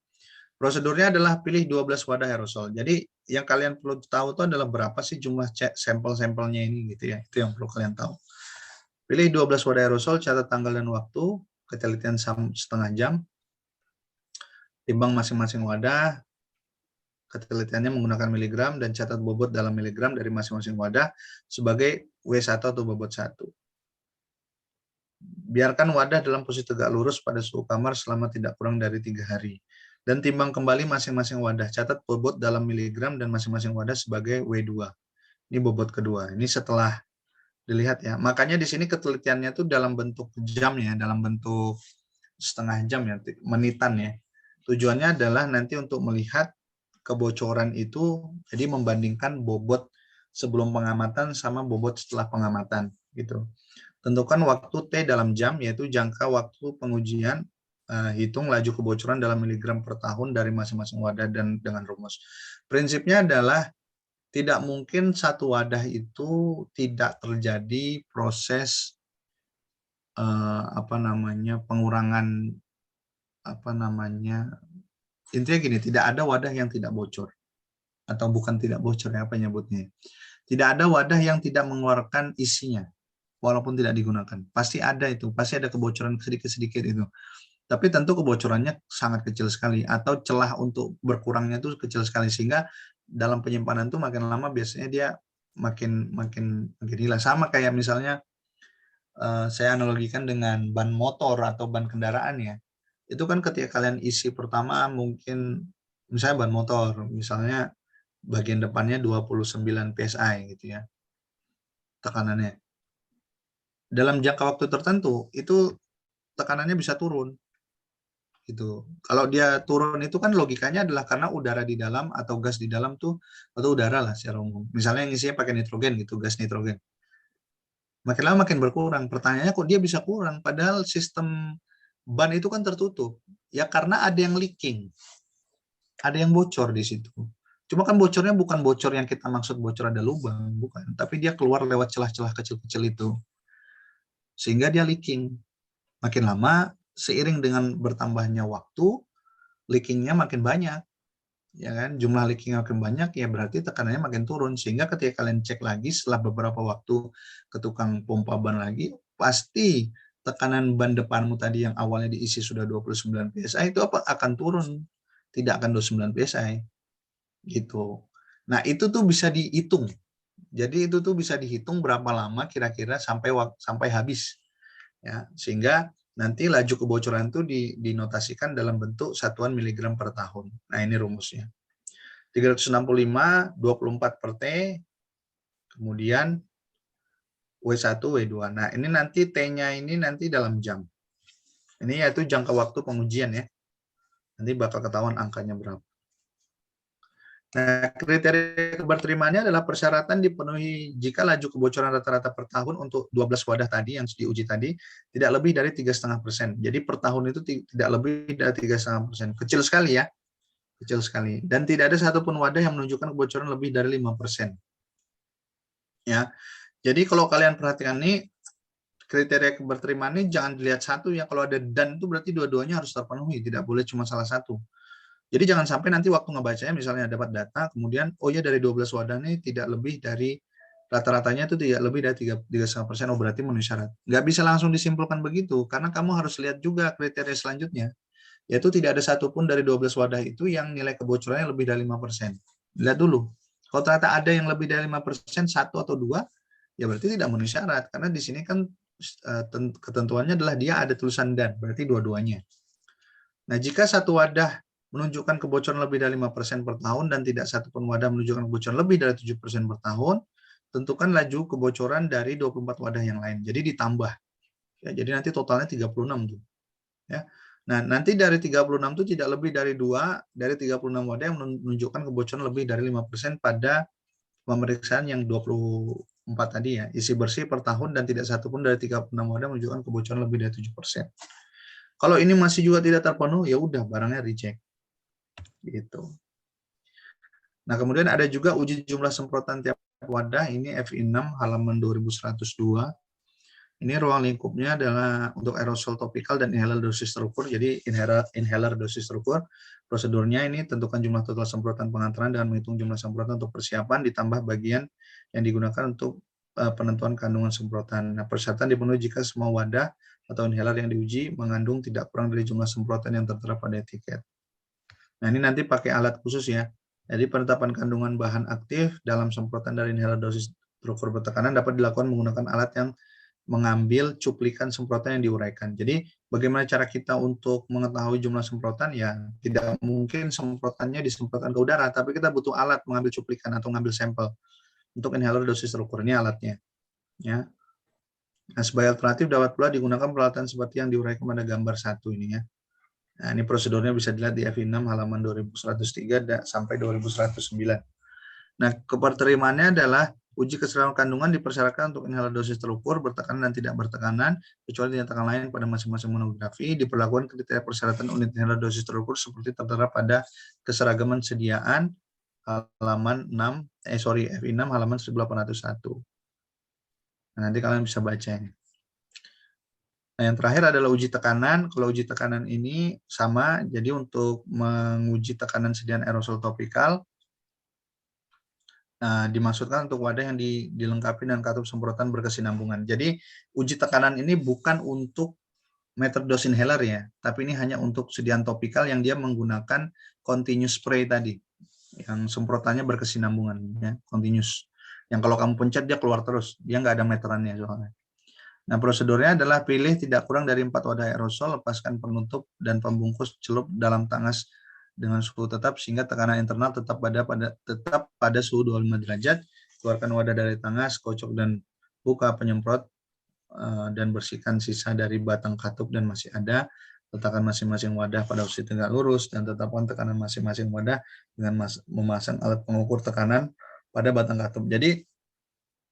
Prosedurnya adalah pilih 12 wadah aerosol. Jadi yang kalian perlu tahu itu adalah berapa sih jumlah sampel-sampelnya ini gitu ya. Itu yang perlu kalian tahu. Pilih 12 wadah aerosol, catat tanggal dan waktu, ketelitian setengah jam. Timbang masing-masing wadah, ketelitiannya menggunakan miligram dan catat bobot dalam miligram dari masing-masing wadah sebagai W1 atau bobot 1. Biarkan wadah dalam posisi tegak lurus pada suhu kamar selama tidak kurang dari 3 hari. Dan timbang kembali masing-masing wadah. Catat bobot dalam miligram dan masing-masing wadah sebagai W2. Ini bobot kedua. Ini setelah dilihat ya. Makanya di sini ketelitiannya tuh dalam bentuk jam ya, dalam bentuk setengah jam ya, menitan ya. Tujuannya adalah nanti untuk melihat kebocoran itu, jadi membandingkan bobot sebelum pengamatan sama bobot setelah pengamatan gitu. Tentukan waktu T dalam jam, yaitu jangka waktu pengujian. Hitung laju kebocoran dalam miligram per tahun dari masing-masing wadah dan dengan rumus. Prinsipnya adalah tidak mungkin satu wadah itu tidak terjadi proses pengurangan intinya gini, tidak ada wadah yang tidak bocor atau bukan tidak bocor ya, apa nyebutnya. Tidak ada wadah yang tidak mengeluarkan isinya walaupun tidak digunakan. Pasti ada itu, pasti ada kebocoran sedikit-sedikit itu. Tapi tentu kebocorannya sangat kecil sekali atau celah untuk berkurangnya itu kecil sekali, sehingga dalam penyimpanan itu makin lama biasanya dia makin hilang. Sama kayak misalnya saya analogikan dengan ban motor atau ban kendaraan ya. Itu kan ketika kalian isi pertama mungkin misalnya ban motor, misalnya bagian depannya 29 PSI gitu ya tekanannya. Dalam jangka waktu tertentu itu tekanannya bisa turun. Gitu. Kalau dia turun itu kan logikanya adalah karena udara di dalam atau gas di dalam tuh, atau udara lah secara umum. Misalnya yang isinya pakai nitrogen gitu, gas nitrogen. Makin lama makin berkurang. Pertanyaannya kok dia bisa kurang? Padahal sistem ban itu kan tertutup. Ya karena ada yang leaking. Ada yang bocor di situ. Cuma kan bocornya bukan bocor yang kita maksud bocor ada lubang, bukan. Tapi dia keluar lewat celah-celah kecil-kecil itu. Sehingga dia leaking. Makin lama, seiring dengan bertambahnya waktu, leakingnya makin banyak. Ya kan, jumlah leaking makin banyak, ya berarti tekanannya makin turun. Sehingga ketika kalian cek lagi setelah beberapa waktu ke tukang pompa ban lagi, pasti tekanan ban depanmu tadi yang awalnya diisi sudah 29 PSI itu akan turun, tidak akan 29 PSI gitu. Nah, itu tuh bisa dihitung. Jadi itu tuh bisa dihitung berapa lama kira-kira sampai habis. Ya, sehingga nanti laju kebocoran itu dinotasikan dalam bentuk satuan miligram per tahun. Nah, ini rumusnya. 365 24 per T, kemudian W1 W2. Nah, ini nanti T-nya ini nanti dalam jam. Ini yaitu jangka waktu pengujian ya. Nanti bakal ketahuan angkanya berapa. Nah, kriteria keberterimaannya adalah persyaratan dipenuhi jika laju kebocoran rata-rata per tahun untuk 12 wadah tadi yang diuji tadi tidak lebih dari 3,5%. Jadi per tahun itu tidak lebih dari 3,5%. Kecil sekali ya, kecil sekali. Dan tidak ada satupun wadah yang menunjukkan kebocoran lebih dari 5%. Ya, jadi kalau kalian perhatikan nih kriteria keberterimaan ini jangan dilihat satu ya. Kalau ada dan itu berarti dua-duanya harus terpenuhi, tidak boleh cuma salah satu. Jadi jangan sampai nanti waktu ngebacanya misalnya dapat data, kemudian oh ya dari 12 wadah ini tidak lebih dari rata-ratanya itu tidak lebih dari 3,5%, oh berarti memenuhi syarat. Nggak bisa langsung disimpulkan begitu, karena kamu harus lihat juga kriteria selanjutnya, yaitu tidak ada satupun dari 12 wadah itu yang nilai kebocorannya lebih dari 5%. Lihat dulu, kalau ternyata ada yang lebih dari 5%, satu atau dua, ya berarti tidak memenuhi syarat, karena di sini kan ketentuannya adalah dia ada tulisan dan, berarti dua-duanya. Nah, jika satu wadah menunjukkan kebocoran lebih dari 5% per tahun dan tidak satupun wadah menunjukkan kebocoran lebih dari 7% per tahun, tentukan laju kebocoran dari 24 wadah yang lain. Jadi ditambah. Ya, jadi nanti totalnya 36 tuh. Ya. Nah, nanti dari 36 itu tidak lebih dari 2 dari 36 wadah yang menunjukkan kebocoran lebih dari 5% pada pemeriksaan yang 24 tadi ya. Isi bersih per tahun dan tidak satupun dari 36 wadah menunjukkan kebocoran lebih dari 7%. Kalau ini masih juga tidak terpenuhi, ya udah barangnya reject. Gitu. Nah, kemudian ada juga uji jumlah semprotan tiap wadah, ini FI6 halaman 2102. Ini ruang lingkupnya adalah untuk aerosol topikal dan inhaler dosis terukur. Jadi inhaler dosis terukur, prosedurnya ini tentukan jumlah total semprotan pengantaran dengan menghitung jumlah semprotan untuk persiapan ditambah bagian yang digunakan untuk penentuan kandungan semprotan. Nah, persyaratan dipenuhi jika semua wadah atau inhaler yang diuji mengandung tidak kurang dari jumlah semprotan yang tertera pada etiket. Nah, ini nanti pakai alat khusus ya. Jadi penetapan kandungan bahan aktif dalam semprotan dari inhaler dosis terukur bertekanan dapat dilakukan menggunakan alat yang mengambil cuplikan semprotan yang diuraikan. Jadi bagaimana cara kita untuk mengetahui jumlah semprotan? Ya tidak mungkin semprotannya disemprotkan ke udara, tapi kita butuh alat mengambil cuplikan atau mengambil sampel. Untuk inhaler dosis terukur ini alatnya. Ya. Nah, sebagai alternatif dapat pula digunakan peralatan seperti yang diuraikan pada gambar 1 ini ya. Nah, ini prosedurnya bisa dilihat di FI6 halaman 2103 sampai 2109. Nah, keberterimaannya adalah uji keseluruhan kandungan dipersyaratkan untuk inhaler dosis terukur, bertekanan dan tidak bertekanan, kecuali dinyatakan lain pada masing-masing monografi, diperlakukan kriteria persyaratan unit inhaler dosis terukur seperti tertera pada keseragaman sediaan halaman FI6 halaman 1801. Nah, nanti kalian bisa baca ini. Nah, yang terakhir adalah uji tekanan. Kalau uji tekanan ini sama, jadi untuk menguji tekanan sediaan aerosol topikal, dimaksudkan untuk wadah yang dilengkapi dengan katup semprotan berkesinambungan. Jadi uji tekanan ini bukan untuk meter dos inhaler ya, tapi ini hanya untuk sediaan topikal yang dia menggunakan continuous spray tadi, yang semprotannya berkesinambungan, ya, continuous. Yang kalau kamu pencet dia keluar terus, dia nggak ada meterannya soalnya. Nah, prosedurnya adalah pilih tidak kurang dari 4 wadah aerosol, lepaskan penutup dan pembungkus celup dalam tangas dengan suhu tetap sehingga tekanan internal tetap pada suhu 25 derajat. Keluarkan wadah dari tangas, kocok dan buka penyemprot dan bersihkan sisa dari batang katup dan masih ada. Letakkan masing-masing wadah pada posisi tegak lurus dan tetapkan tekanan masing-masing wadah dengan memasang alat pengukur tekanan pada batang katup. Jadi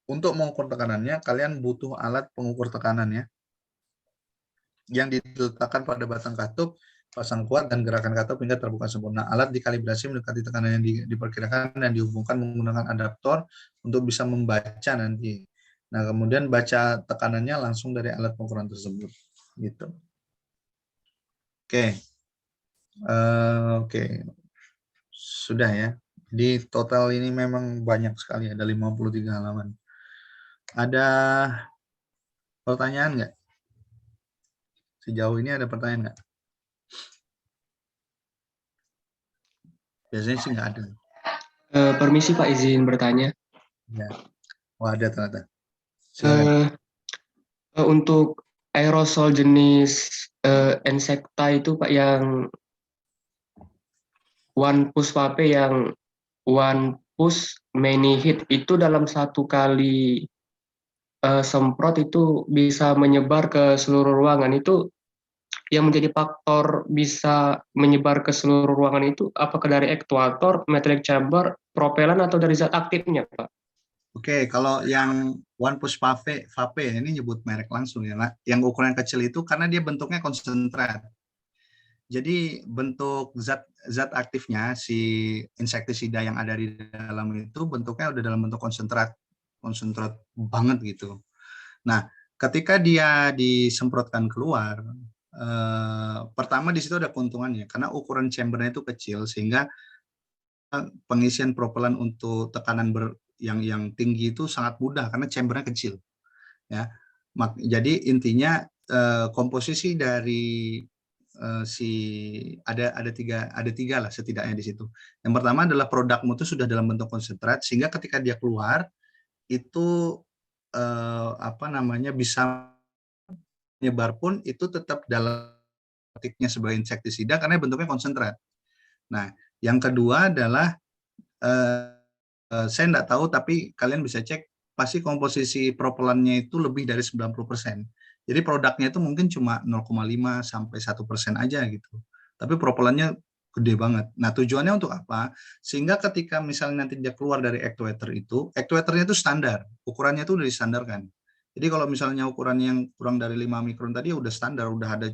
untuk mengukur tekanannya, kalian butuh alat pengukur tekanan ya, yang diletakkan pada batang katup pasang kuat dan gerakan katup hingga terbuka sempurna. Alat dikalibrasi mendekati tekanan yang diperkirakan dan dihubungkan menggunakan adaptor untuk bisa membaca nanti. Nah, kemudian baca tekanannya langsung dari alat pengukuran tersebut. Gitu. Oke. Oke. Sudah ya. Jadi total ini memang banyak sekali, ada 53 halaman. Ada pertanyaan nggak? Sejauh ini ada pertanyaan nggak? Biasanya sih nggak ada. Permisi Pak, izin bertanya. Ya. Oh, ada ternyata. Silakan. Untuk aerosol jenis Insekta itu Pak, yang one push vape, yang one push many hit, itu dalam satu kali semprot itu bisa menyebar ke seluruh ruangan. Itu yang menjadi faktor bisa menyebar ke seluruh ruangan itu apakah dari aktuator, metallic chamber, propelan, atau dari zat aktifnya Pak? Oke, kalau yang one push vape ini nyebut merek langsung ya, Nak. Yang ukuran kecil itu karena dia bentuknya konsentrat. Jadi bentuk zat aktifnya si insektisida yang ada di dalam itu bentuknya udah dalam bentuk konsentrat banget gitu. Nah, ketika dia disemprotkan keluar, pertama di situ ada keuntungannya karena ukuran chambernya itu kecil sehingga pengisian propelan untuk tekanan yang tinggi itu sangat mudah karena chambernya kecil. Ya, jadi intinya komposisi dari ada tiga lah setidaknya di situ. Yang pertama adalah produkmu itu sudah dalam bentuk konsentrat sehingga ketika dia keluar itu bisa menyebar pun itu tetap dalam aktifnya sebagai insektisida karena bentuknya konsentrat. Nah, yang kedua adalah saya nggak tahu tapi kalian bisa cek pasti komposisi propelannya itu lebih dari 90%. Jadi produknya itu mungkin cuma 0,5 sampai 1% aja gitu. Tapi propelannya gede banget. Nah, tujuannya untuk apa? Sehingga ketika misalnya nanti dia keluar dari actuator itu, actuatornya itu standar, ukurannya itu udah distandarkan. Jadi kalau misalnya ukurannya yang kurang dari 5 mikron tadi udah standar, udah ada